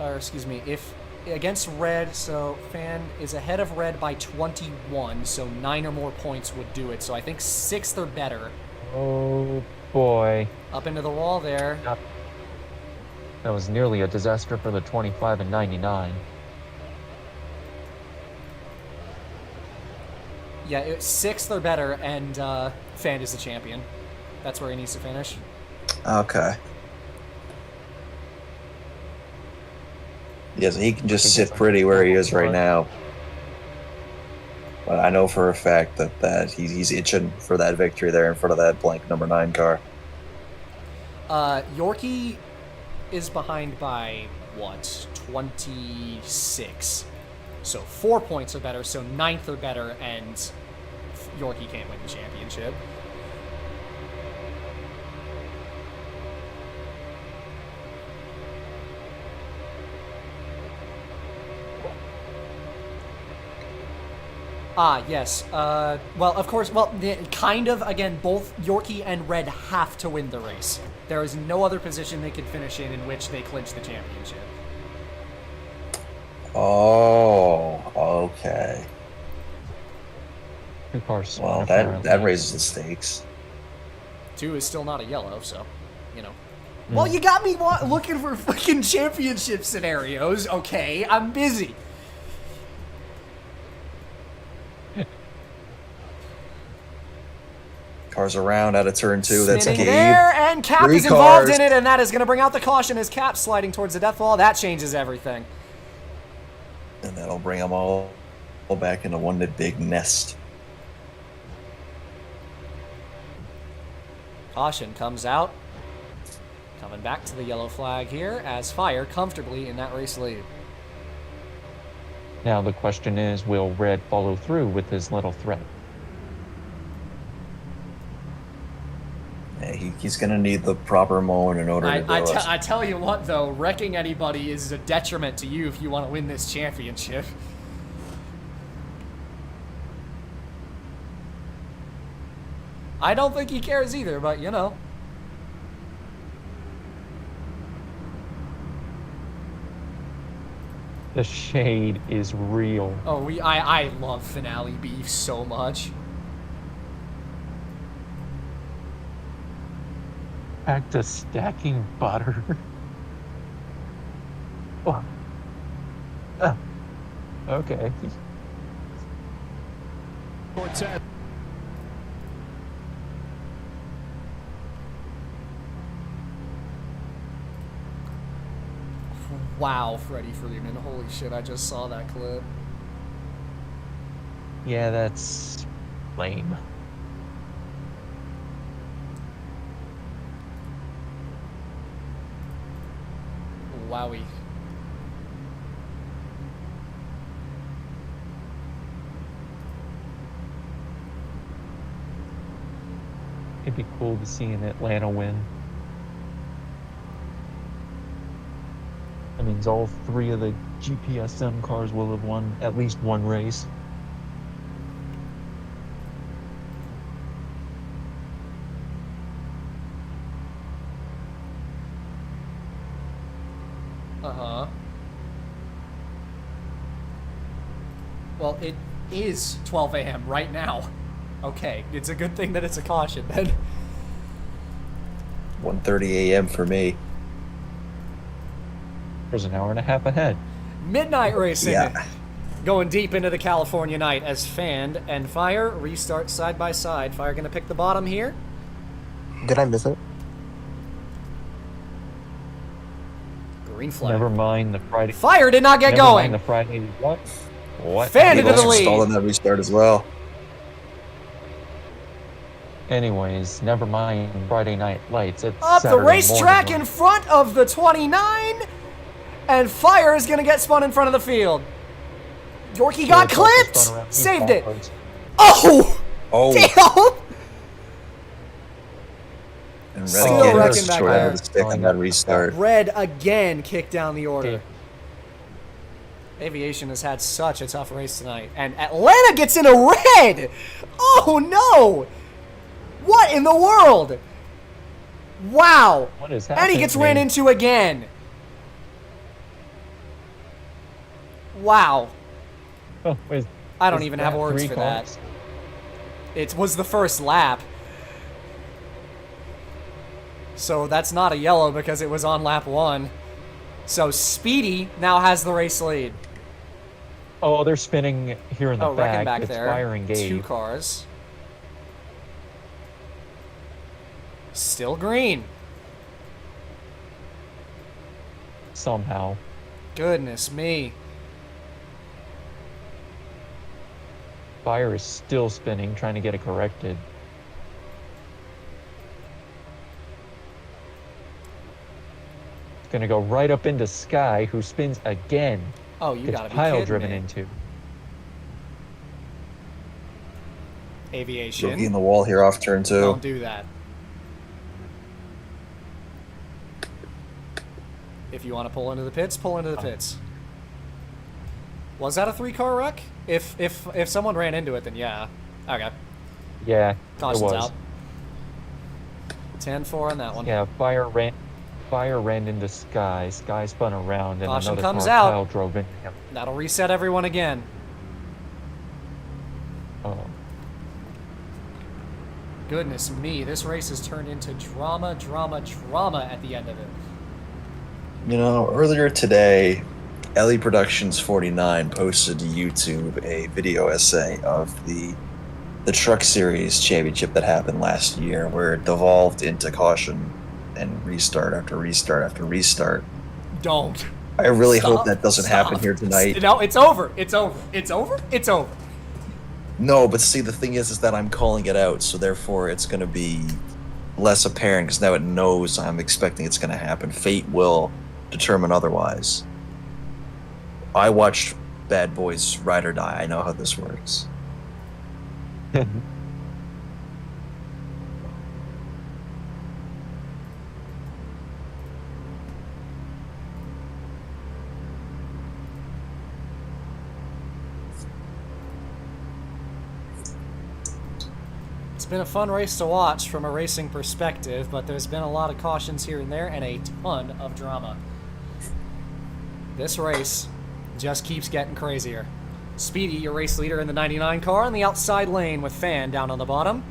If against Red, so Fan is ahead of Red by 21, so 9 or more points would do it. So I think 6th or better. Oh, boy. Up into the wall there. That was nearly a disaster for the 25 and 99. Yeah, it's 6th or better, and Fan is the champion. That's where he needs to finish. Okay. Yes, he can just sit pretty where he is right now. But I know for a fact that he's itching for that victory there in front of that blank number 9 car. Yorkie is behind by, what, 26. So 4 points or better, so 9th or better, and Yorkie can't win the championship. Ah, yes. Well, of course, well, kind of, again, both Yorkie and Red have to win the race. There is no other position they could finish in which they clinch the championship. Oh, okay. Two cars. Well, apparently. that raises the stakes. 2 is still not a yellow, so, you know. Mm. Well, you got me looking for fucking championship scenarios. Okay, I'm busy. Cars around out of turn 2. That's Spinning Gabe. there, and Cap 3 is involved cars. in it, and that is going to bring out the caution as Cap sliding towards the death wall. That changes everything. And that'll bring them all back into one big nest. Caution comes out. Coming back to the yellow flag here as Fire comfortably in that race lead. Now the question is, will Red follow through with his little threat? Yeah, he's going to need the proper moment in order to do it. I tell you what, though, wrecking anybody is a detriment to you if you want to win this championship. I don't think he cares either, but you know. The shade is real. Oh, I love finale beef so much. Back to stacking butter. Oh. Okay. Wow, Freddie Freeman. Holy shit, I just saw that clip. Yeah, that's lame. Wowie. It'd be cool to see an Atlanta win. That means all 3 of the GPSM cars will have won at least one race. Uh-huh. Well, it is 12 a.m. right now. Okay, it's a good thing that it's a caution then. 1:30 a.m. for me. There's an hour and a half ahead. Midnight racing. Yeah. Going deep into the California night as Fanned and Fire restart side by side. Fire gonna pick the bottom here. Did I miss it? Green flag. Never mind the Friday. Fire did not get Never going. mind the Friday. What? What? Fan He into the also lead. stalled in that restart as well. Anyways, never mind Friday Night Lights. It's Up the Saturday racetrack morning. in front of the 29. And Fire is going to get spun in front of the field. Yorkie got Sure, it's also clipped. spun around Saved it. backwards. Oh! Oh, Damn! and Still Red again wrecking was back short there. of the stick on that restart. Red again kicked down the order. Okay. Aviation has had such a tough race tonight. And Atlanta gets in a red! Oh no! What in the world? Wow! What is And happening? he gets ran into again. Wow. Oh, wait, I don't is even have that words 3 for cars? that. It was the first lap. So that's not a yellow because it was on lap 1. So Speedy now has the race lead. Oh, they're spinning here in the Oh, wrecking back. back It's there. Fire and Gabe. 2 cars. Still green. Somehow. Goodness me. Fire is still spinning, trying to get it corrected. It's gonna go right up into Sky, who spins again. Oh, you Gets gotta be pile kidding driven me. into. Aviation. Looking in the wall here off turn 2. Don't do that. If you want to pull into the pits, pull into the pits. Was that a 3-car wreck? If someone ran into it, then yeah. Okay. Yeah, Caution's it was. out. 10-4 on that one. Yeah, Fire ran into Sky. Sky spun around, and Caution another comes car, out. Kyle, drove into him. That'll reset everyone again. Oh, Goodness me, this race has turned into drama at the end of it. You know, earlier today, Ellie Productions 49 posted to YouTube a video essay of the Truck Series championship that happened last year, where it devolved into caution and restart after restart after restart. Don't. I really Stop. hope that doesn't happen here tonight. No, it's over. It's over. It's over. It's over. No, but see, the thing is that I'm calling it out, so therefore it's going to be less apparent because now it knows I'm expecting it's going to happen. Fate will determine otherwise. I watched Bad Boys Ride or Die. I know how this works. It's been a fun race to watch from a racing perspective, but there's been a lot of cautions here and there and a ton of drama. This race just keeps getting crazier. Speedy, your race leader in the 99 car, on the outside lane with Fan down on the bottom.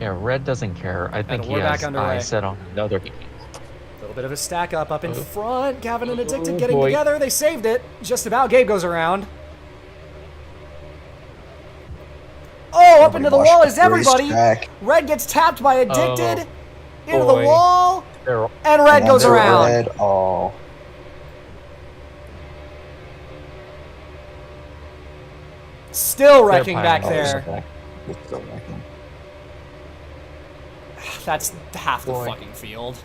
yeah, Red doesn't care. I think And he we're has back underway. eyes set on another. A little bit of a stack up in front. Gavin and Addicted Oh, getting boy. together. They saved it. Just about. Gabe goes around. Oh, up Nobody into the watched wall the is everybody. racetrack. Red gets tapped by Addicted. Into the boy. wall. They're- And Red goes Another around. Red, oh. Still wrecking they're back piling there. back. It's still wrecking. That's half the Boy. fucking field.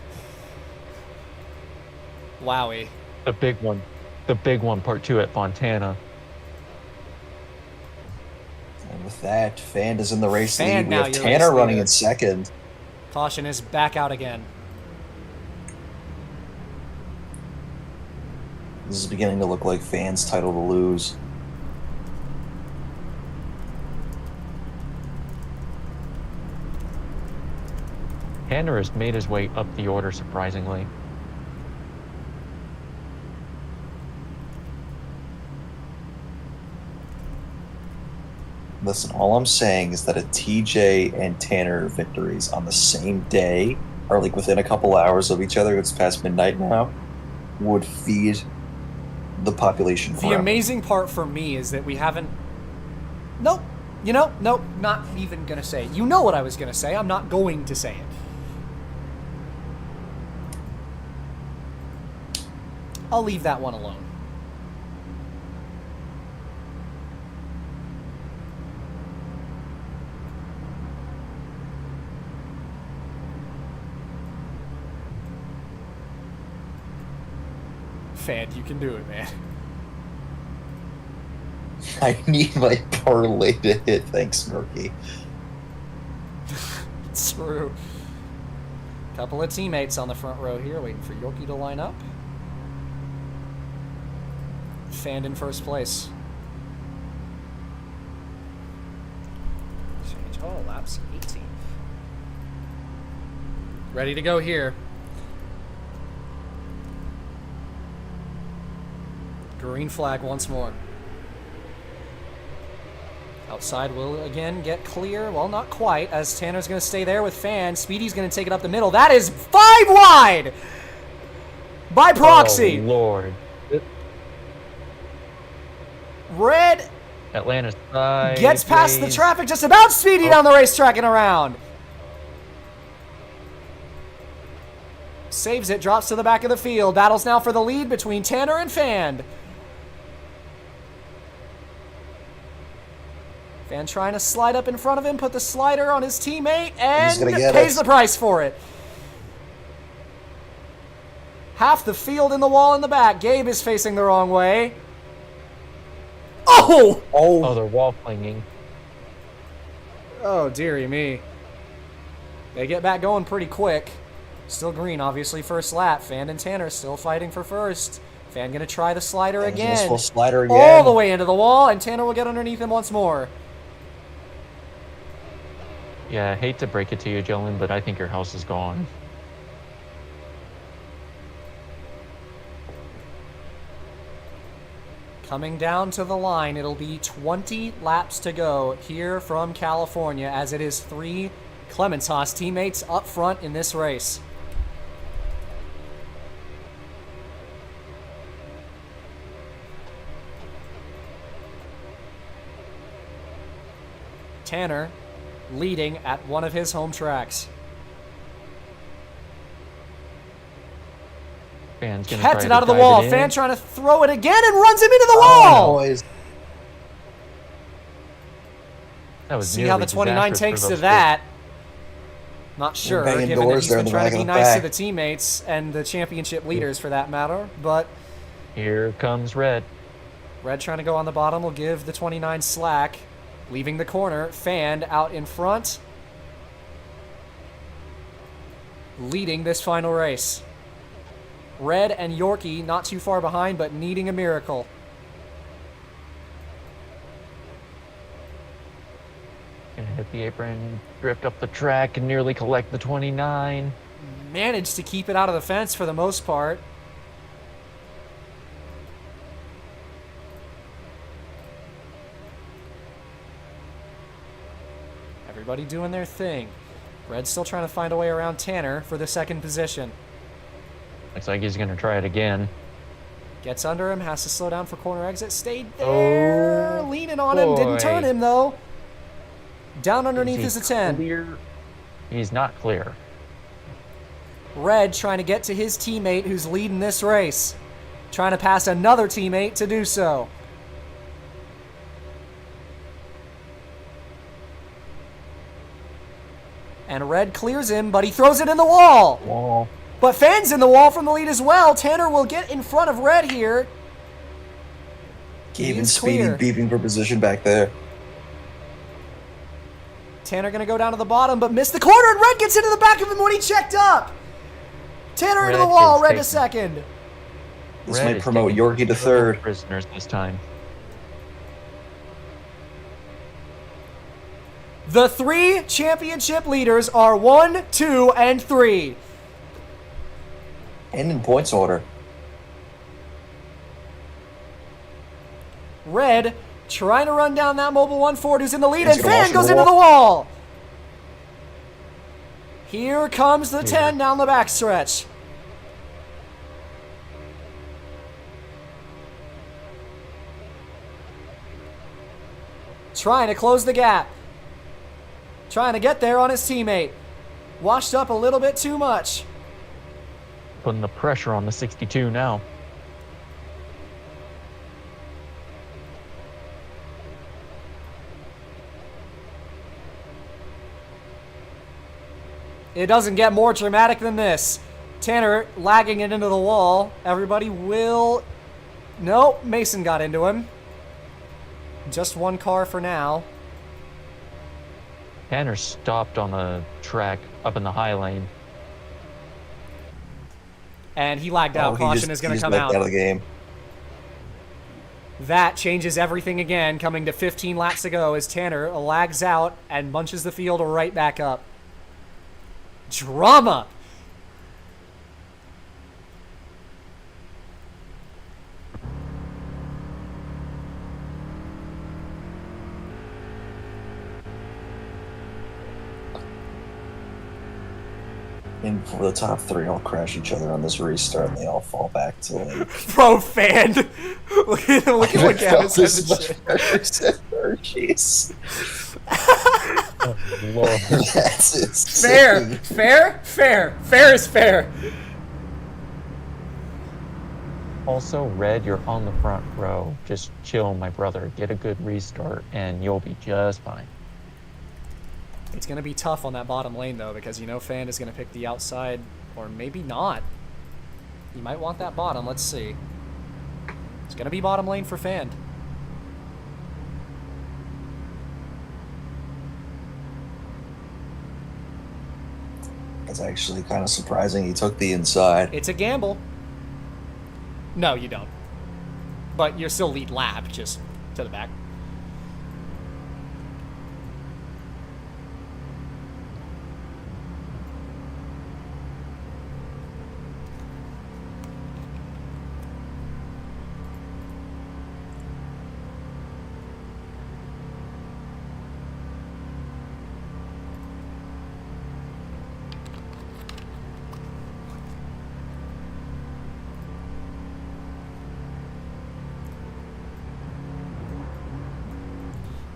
Wowie. The big one. The big one, part 2 at Fontana. And with that, Fan is in the race Fan lead. We now have your Tanner race running leader. in second. Caution is back out again. This is beginning to look like Fan's title to lose. Tanner has made his way up the order, surprisingly. Listen, all I'm saying is that a TJ and Tanner victories on the same day, or like within a couple hours of each other, it's past midnight now, would feed the population The forever. amazing part for me is that we haven't... Nope. You know, nope, not even gonna say it. You know what I was gonna say. I'm not going to say it. I'll leave that one alone. Fan, you can do it, man. I need my parlay to hit. Thanks, Murky. It's true. Couple of teammates on the front row here waiting for Yorkie to line up. Fan in first place. Change all laps 18. Ready to go here. Green flag once more. Outside will again get clear. Well, not quite, as Tanner's going to stay there with Fan. Speedy's going to take it up the middle. That is 5 wide! By proxy. Oh, Lord. Red Atlanta's side. gets past the traffic, just about Speedy down the racetrack and around. Saves it, drops to the back of the field. Battles now for the lead between Tanner and Fan. Fan trying to slide up in front of him, put the slider on his teammate, and gonna get pays it. the price for it. Half the field in the wall in the back. Gabe is facing the wrong way. Oh! Oh, they're wall clinging. Oh, dearie me. They get back going pretty quick. Still green, obviously, first lap. Fan and Tanner still fighting for first. Fan gonna try the slider And again. this will slider again. All the way into the wall, and Tanner will get underneath him once more. Yeah, I hate to break it to you, Jolene, but I think your house is gone. Coming down to the line, it'll be 20 laps to go here from California, as it is 3 Clements Haas teammates up front in this race. Tanner leading at one of his home tracks. Fan's gonna Kept try it to out of the dive wall. it in. Fan trying to throw it again and runs him into the wall. Boys. That was See how the nearly 29 disastrous takes for to those that. Not sure, banging given that doors he's there been in the trying to back be of the nice to pack. the teammates and the championship leaders for that matter. But kids. Here comes Red. Red trying to go on the bottom will give the 29 slack. Leaving the corner, Fan out in front. Leading this final race. Red and Yorkie not too far behind, but needing a miracle. Gonna hit the apron, drift up the track, and nearly collect the 29. Managed to keep it out of the fence for the most part. Everybody doing their thing. Red's still trying to find a way around Tanner for the second position. Looks like he's gonna try it again. Gets under him, has to slow down for corner exit. Stayed there, leaning on him, didn't boy. turn him though. Down underneath is a 10. Clear? He's not clear. Red trying to get to his teammate who's leading this race. Trying to pass another teammate to do so. And Red clears him, but he throws it in the wall. Wall. But Fan's in the wall from the lead as well. Tanner will get in front of Red here. Gabe and He's Speedy clear. beeping for position back there. Tanner gonna go down to the bottom, but missed the corner, and Red gets into the back of him when he checked up. Tanner into the Red wall, is Red to taking- second. This Red might is promote taking Yorkie to third. prisoners this time. The 3 championship leaders are 1, 2, and 3. And in points order. Red trying to run down that Mobile 1 Ford who's in the lead, He's and gonna Fan wash goes the into the wall. wall. Here comes the 10 down the backstretch. Trying to close the gap. Trying to get there on his teammate. Washed up a little bit too much. Putting the pressure on the 62 now. It doesn't get more dramatic than this. Tanner lagging it into the wall. Everybody will... Nope, Mason got into him. Just one car for now. Tanner stopped on the track up in the high lane. And he lagged out. he Caution just- is going he's to come back out. out of the game. That changes everything again, coming to 15 laps to go as Tanner lags out and bunches the field right back up. Drama! And for the top 3 all crash each other on this restart, and they all fall back to like. Bro, Fan! look at what Gavin says and shit. Jeez. Oh, Lord. That's insane. Fair is fair. Also, Red, you're on the front row. Just chill, my brother. Get a good restart, and you'll be just fine. It's going to be tough on that bottom lane, though, because you know Fan is going to pick the outside, or maybe not. He might want that bottom. Let's see. It's going to be bottom lane for Fan. That's actually kind of surprising. He took the inside. It's a gamble. No, you don't. But you're still lead lap, just to the back.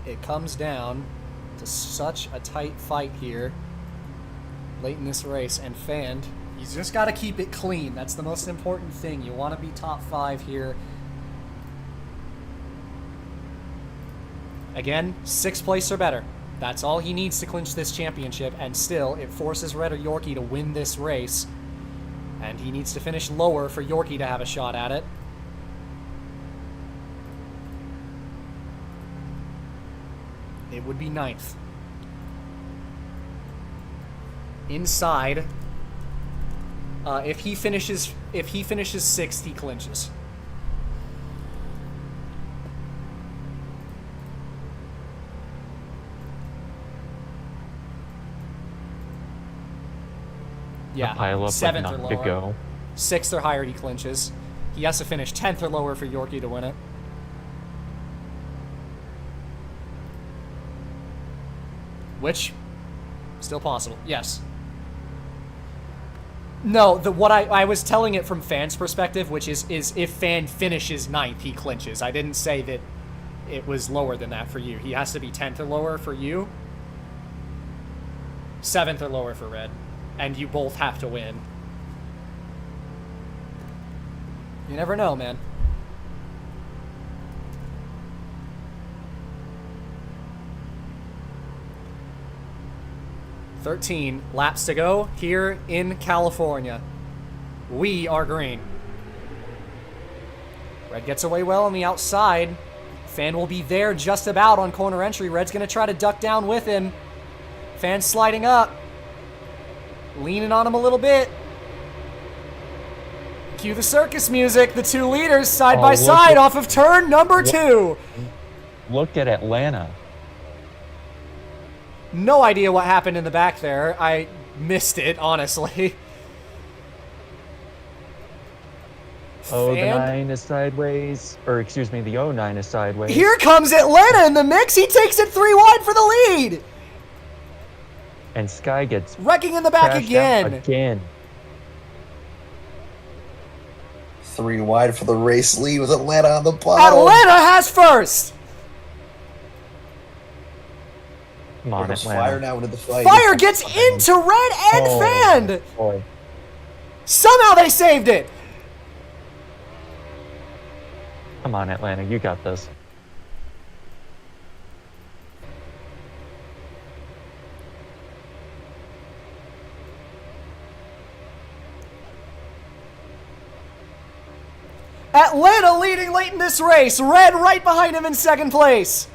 It comes down to such a tight fight here late in this race, and Fand, he's just got to keep it clean. That's the most important thing. You want to be top 5 here. Again, 6th place or better. That's all he needs to clinch this championship, and still, it forces Red or Yorkie to win this race, and he needs to finish lower for Yorkie to have a shot at it. It would be 9th. Inside, if he finishes 6th, he clinches. Yeah, pile up 7th like or not to lower. go. 6th or higher, he clinches. He has to finish 10th or lower for Yorkie to win it. Which, still possible. Yes. No, what I was telling it from Fan's perspective, which is if Fan finishes 9th, he clinches. I didn't say that it was lower than that for you. He has to be 10th or lower for you. 7th or lower for Red. And you both have to win. You never know, man. $13 laps to go here in California. We are green. Red gets away well on the outside. Fan will be there just about on corner entry. Red's going to try to duck down with him. Fan sliding up. Leaning on him a little bit. Cue the circus music. The 2 leaders side by side off of turn number 2. Look at Atlanta. No idea what happened in the back there. I missed it, honestly. Oh, the 9 is sideways. Or, excuse me, the 09 is sideways. Here comes Atlanta in the mix. He takes it 3 wide for the lead. And Sky gets wrecking in the back again. Again. 3 wide for the race lead with Atlanta on the bottom. Atlanta has first. Come on, Atlanta. Fire now into the fight. Fire gets into Red and Fan. Boy. Somehow they saved it. Come on, Atlanta, you got this. Atlanta leading late in this race. Red right behind him in 2nd place.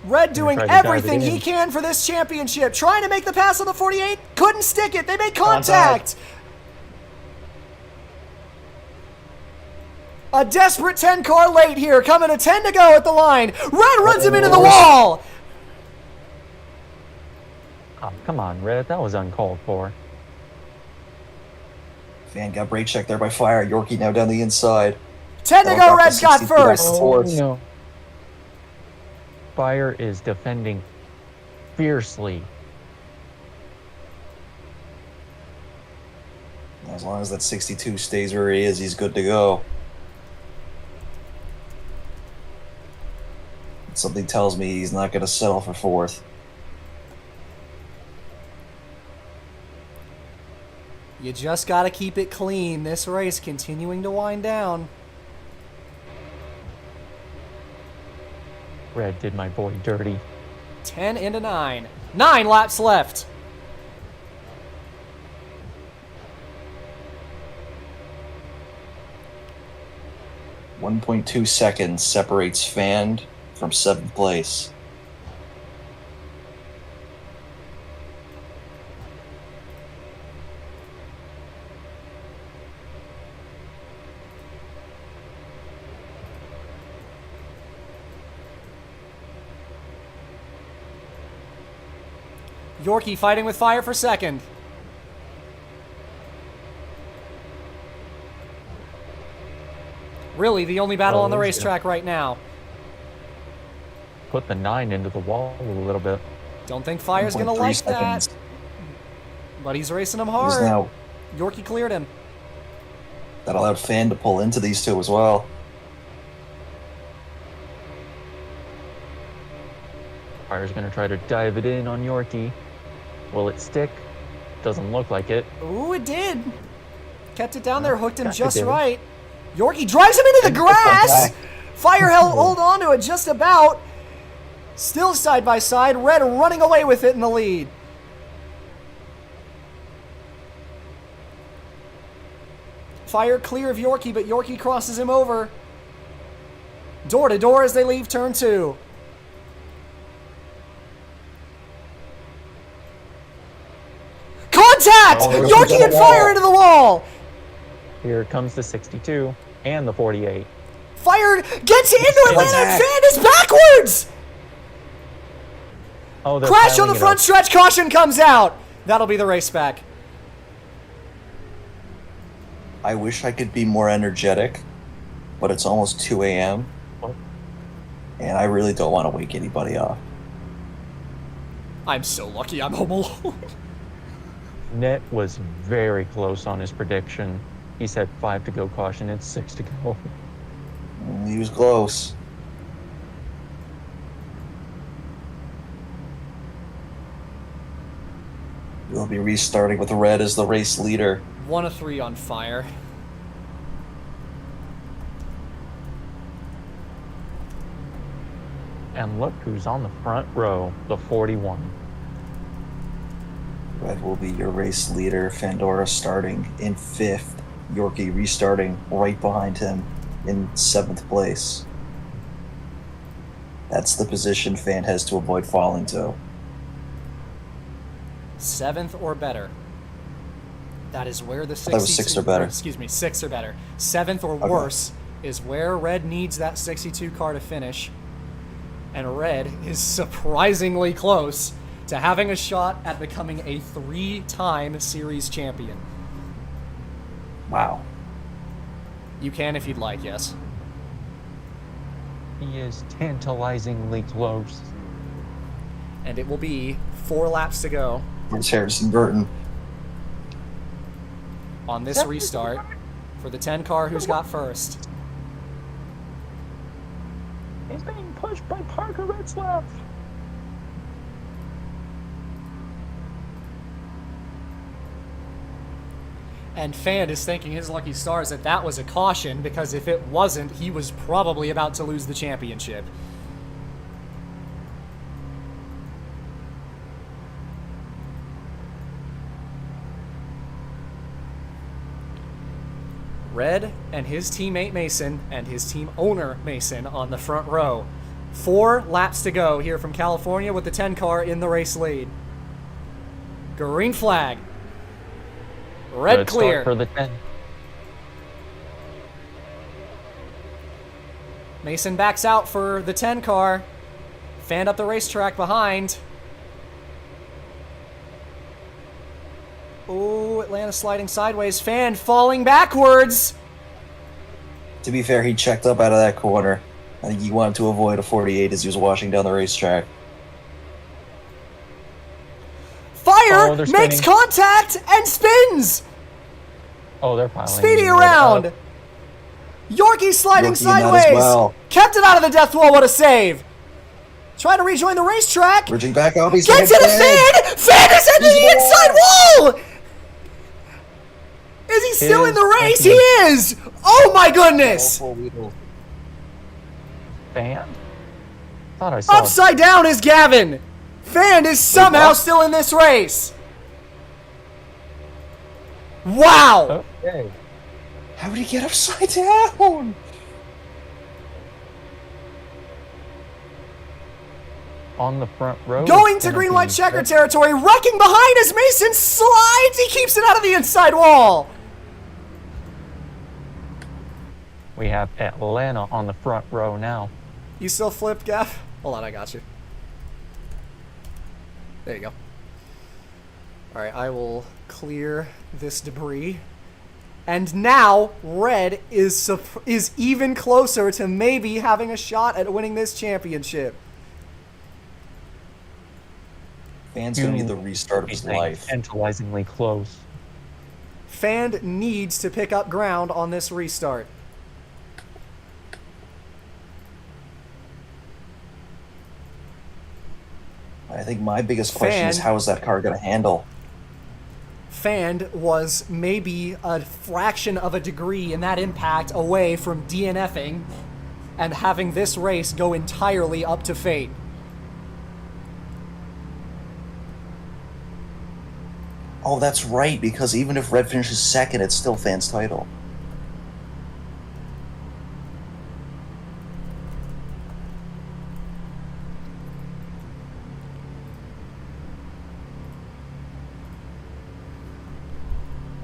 Red doing everything he can for this championship. Trying to make the pass on the 48. Couldn't stick it. They made contact. A desperate 10 car late here. Coming to 10 to go at the line. Red runs him into the wall. Oh, come on, Red. That was uncalled for. Fan got brake checked there by Fire. Yorkie now down the inside. 10 to go. Red's got first. Oh, no. Fire is defending fiercely. As long as that 62 stays where he is, he's good to go. Something tells me he's not going to settle for 4th. You just got to keep it clean. This race continuing to wind down. Red did my boy dirty. 10 into 9. 9 laps left. .2 seconds separates Fan from 7th place. Yorkie fighting with fire for second. Really, the only battle on the racetrack right now. Put the 9 into the wall a little bit. Don't think Fire's going to 1.3 like seconds. that. But he's racing him He's hard. now, Yorkie cleared him. that allowed Fan to pull into these two as well. Fire's going to try to dive it in on Yorkie. Will it stick? Doesn't look like it. Ooh, it did. Kept it down there, hooked him Kinda just did. right. Yorkie drives him into the grass. Fire hold on to it just about. Still side by side. Red running away with it in the lead. Fire clear of Yorkie, but Yorkie crosses him over. Door to door as they leave turn 2. Contact! Oh, Yorkie and Fire into the wall. Here comes the 62 and the 48. Fire gets into Atlanta and Fan is backwards! Oh, they're Crash on piling the it front up. stretch, caution comes out. That'll be the race back. I wish I could be more energetic, but it's almost 2 a.m. What? and I really don't want to wake anybody up. I'm so lucky I'm home alone. Net was very close on his prediction. He said 5 to go caution, it's 6 to go. He was close. We'll be restarting with Red as the race leader. 1 of 3 on Fire. And look who's on the front row, the 41. Red will be your race leader. Fandora starting in 5th. Yorkie restarting right behind him in 7th place. That's the position Fan has to avoid falling to. 7th or better. That is where the 62... That was 6 or better. Excuse me, 6 or better. 7th or Okay. worse is where Red needs that 62 car to finish. And Red is surprisingly close to having a shot at becoming a 3-time series champion. Wow. You can if you'd like, yes. He is tantalizingly close. And it will be 4 laps to go Here's Harrison Burton. on this restart for the 10 car who's got first. He's being pushed by Parker Retzlaff. And Fan is thanking his lucky stars that that was a caution, because if it wasn't, he was probably about to lose the championship. Red and his teammate Mason and his team owner Mason on the front row. 4 laps to go here from California with the 10 car in the race lead. Green flag. Red Good start clear. for the 10. Mason backs out for the 10 car. Fanned up the racetrack behind. Ooh, Atlanta sliding sideways. Fan falling backwards. To be fair, he checked up out of that corner. I think he wanted to avoid a 48 as he was washing down the racetrack. Fire Oh, they're makes spinning. contact and spins. Oh, they're piling. Speedy it around. up. Yorkie sliding Yorkie in that as sideways. well. Kept it out of the death wall. What a save. Trying to rejoin the racetrack. Bridging back up, he's Gets it a Fan. Fan is into the inside wall. Is he still in the race? He is. Oh my goodness. Fan? Thought I saw it. Upside down is Gavin. Fan is somehow still in this race. Wow. Okay. How did he get upside down? On the front row. Going it's to gonna green-white be checker Red- territory. Wrecking behind as Mason slides. He keeps it out of the inside wall. We have Atlanta on the front row now. You still flipped, Gav? Hold on, I got you. There you go. Alright, I will clear this debris. And now, Red is even closer to maybe having a shot at winning this championship. Fan's going to need the restart of his life. Tantalizingly close. Fan needs to pick up ground on this restart. I think my biggest question is, how is that car going to handle? Fan was maybe a fraction of a degree in that impact away from DNFing and having this race go entirely up to fate. Oh, that's right, because even if Red finishes second, it's still Fan's title.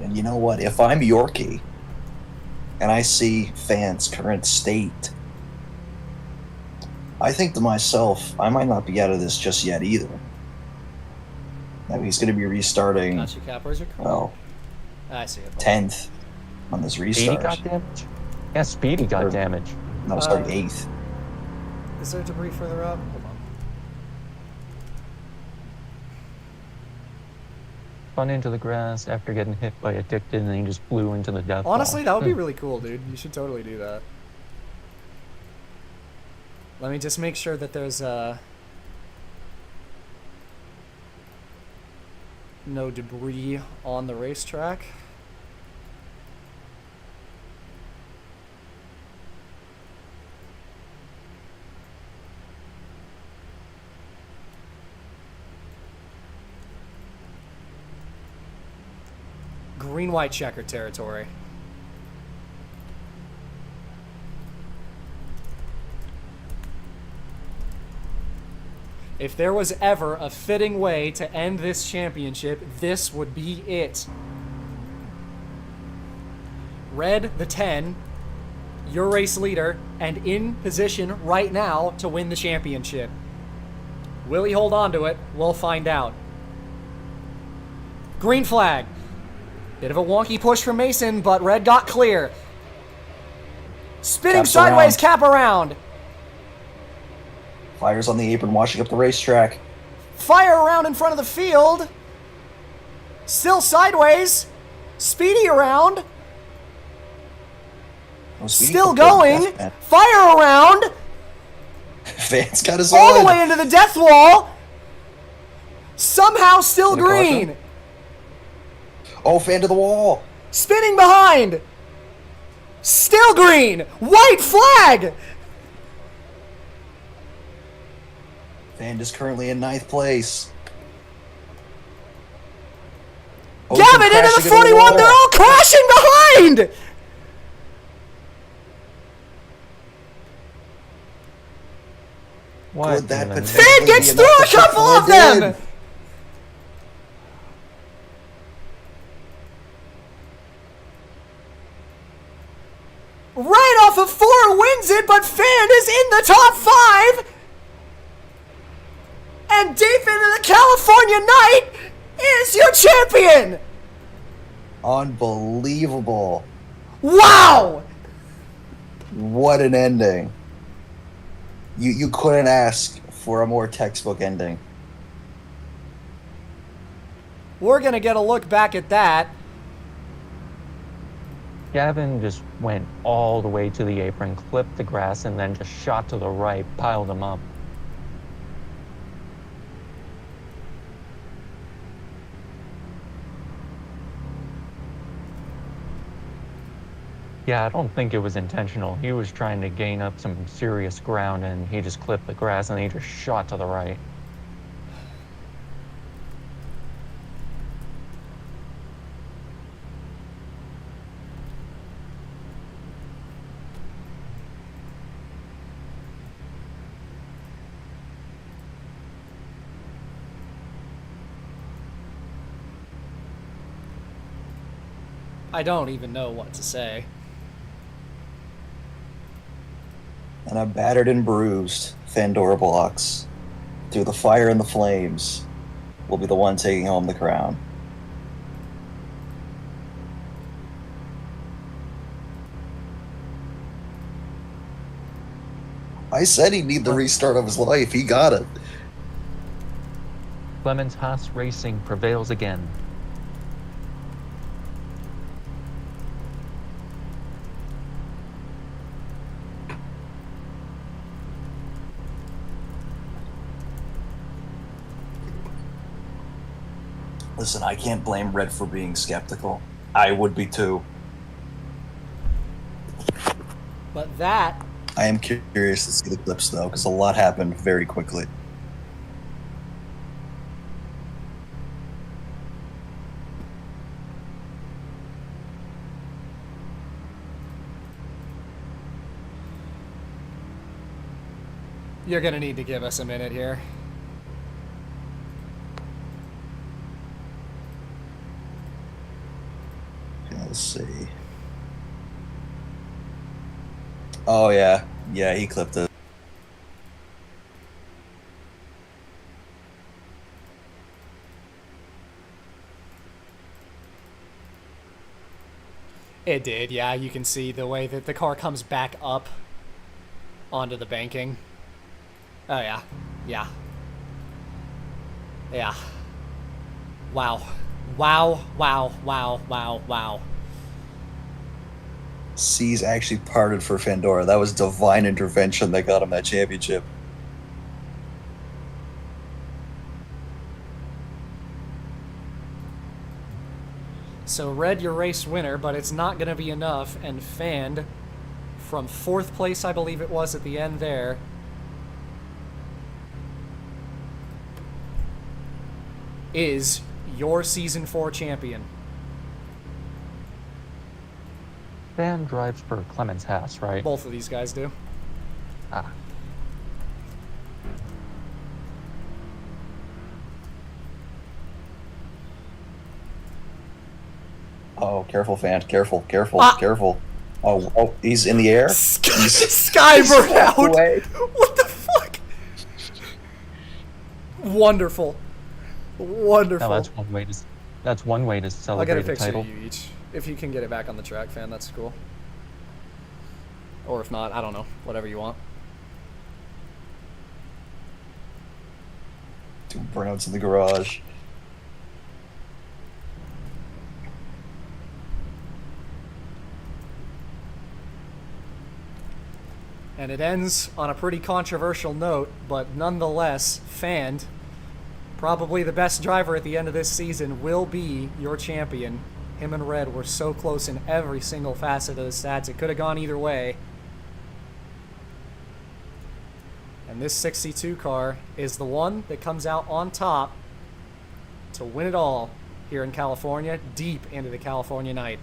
And you know what? If I'm Yorkie and I see Fan's current state, I think to myself, I might not be out of this just yet either. I mean, he's going to be restarting. Gotcha, Cap. Where's your car? Well, I see it. 10th on this Speedy restart. got damage? Yeah, Speedy got damage. No, sorry, 8th. Is there debris further up? Hold on. Spun into the grass after getting hit by a Dicton, and then he just flew into the death Honestly, wall. that would be really cool, dude. You should totally do that. Let me just make sure that there's no debris on the racetrack. Green-white checker territory. If there was ever a fitting way to end this championship, this would be it. Red, the 10, your race leader, and in position right now to win the championship. Will he hold on to it? We'll find out. Green flag. Bit of a wonky push from Mason, but Red got clear. Spinning Caps sideways, around. cap around. Fires on the apron, washing up the racetrack. Fire around in front of the field. Still sideways. Speedy around. Oh, Speedy Still put the going. death match. Fire around. Fan's got his All the own. way into the death wall. Somehow still Gonna caution? green. Oh, Fan to the wall. Spinning behind. Still green. White flag. Fan is currently in 9th place. Gavin into the 41. They're all crashing behind. What? Could that in the- potentially Fan gets be through enough a to couple put of Ford them. in? Right off of 4 wins it, but Fan is in the top 5. And deep into the California night is your champion. Unbelievable. Wow. What an ending. You couldn't ask for a more textbook ending. We're going to get a look back at that. Gavin just went all the way to the apron, clipped the grass, and then just shot to the right, piled them up. Yeah, I don't think it was intentional. He was trying to gain up some serious ground, and he just clipped the grass, and he just shot to the right. I don't even know what to say. And a battered and bruised Fandora Blocks, through the fire and the flames, will be the one taking home the crown. I said he'd need the restart of his life. He got it. Clemens Haas Racing prevails again. Listen, I can't blame Red for being skeptical. I would be too. But that... I am curious to see the clips, though, because a lot happened very quickly. You're gonna need to give us a minute here. Let's see. Oh, yeah. Yeah, he clipped it. It did, yeah. You can see the way that the car comes back up onto the banking. Oh, yeah. Yeah. Yeah. Wow. Wow, wow, wow, wow, wow. Seas actually parted for Fandora. That was divine intervention that got him that championship. So Red, your race winner, but it's not going to be enough. And Fand, from 4th place, I believe it was at the end there, is your Season 4 champion. Van drives for Clemens Haas, right? Both of these guys do. Ah. Oh, careful, Fan. Careful, careful, Ah. careful. Oh, he's in the air. Sky burnout! Away. What the fuck? Wonderful. Wonderful. Now that's one way to I'll celebrate get a the picture title. of you each. If you can get it back on the track, Fan, that's cool. Or if not, I don't know. Whatever you want. 2 burnouts in the garage. And it ends on a pretty controversial note, but nonetheless, Fand, probably the best driver at the end of this season, will be your champion. Him and Red were so close in every single facet of the stats. It could have gone either way. And this 62 car is the one that comes out on top to win it all here in California, deep into the California night.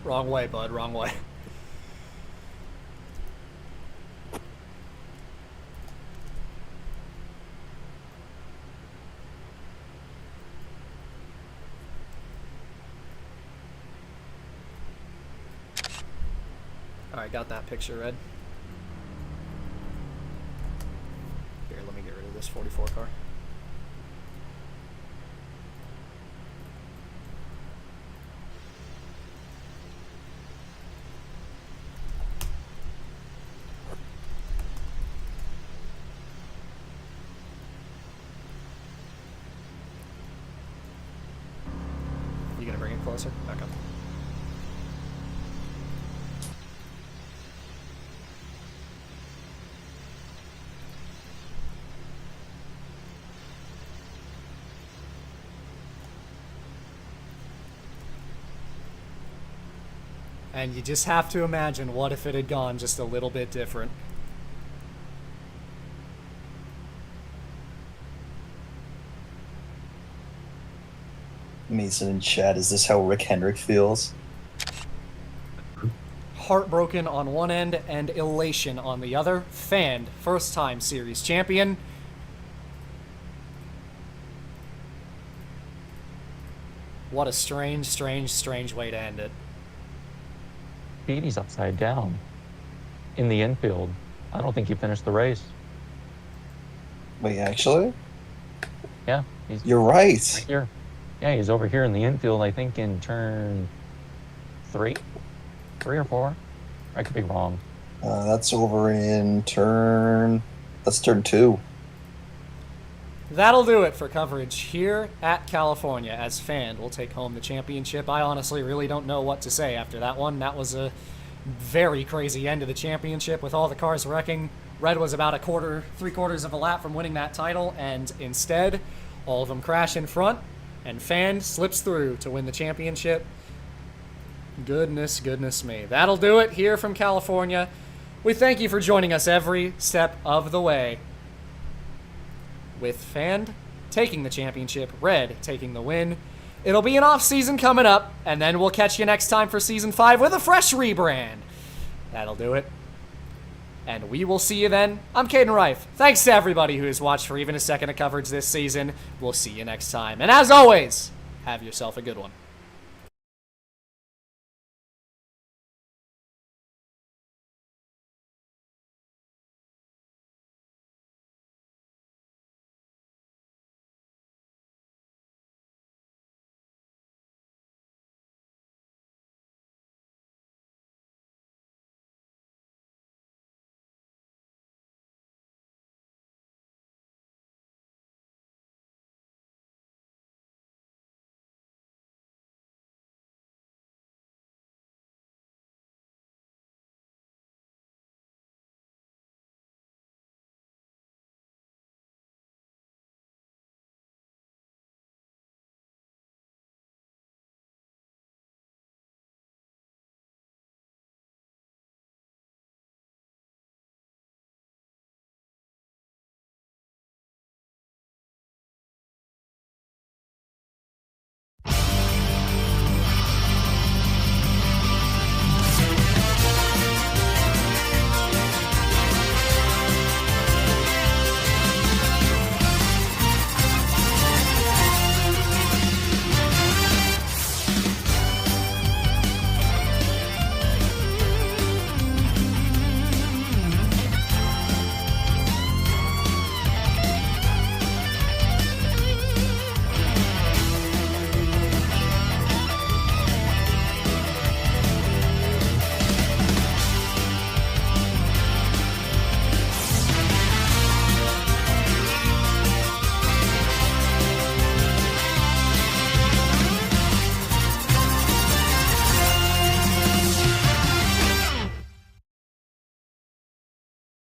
Wrong way, bud, wrong way. Alright, got that picture, Red. Here, let me get rid of this 44 car. You gonna bring it closer? Back up. And you just have to imagine, what if it had gone just a little bit different? Mason in chat, is this how Rick Hendrick feels? Heartbroken on one end and elation on the other. Fanned, first-time series champion. What a strange, strange, strange way to end it. Speedy's upside down in the infield. I don't think he finished the race. Wait, actually? Yeah, he's You're right right. here. Yeah, he's over here in the infield, I think in turn 3 or 4. I could be wrong. That's over in turn... That's turn 2. That'll do it for coverage here at California, as Fanned will take home the championship. I honestly really don't know what to say after that one. That was a very crazy end of the championship with all the cars wrecking. Red was about 3/4 of a lap from winning that title, and instead, all of them crash in front, and Fanned slips through to win the championship. Goodness, goodness me. That'll do it here from California. We thank you for joining us every step of the way. With Fanned taking the championship, Red taking the win. It'll be an off-season coming up, and then we'll catch you next time for Season 5 with a fresh rebrand. That'll do it. And we will see you then. I'm Caden Rife. Thanks to everybody who has watched for even a second of coverage this season. We'll see you next time. And as always, have yourself a good one.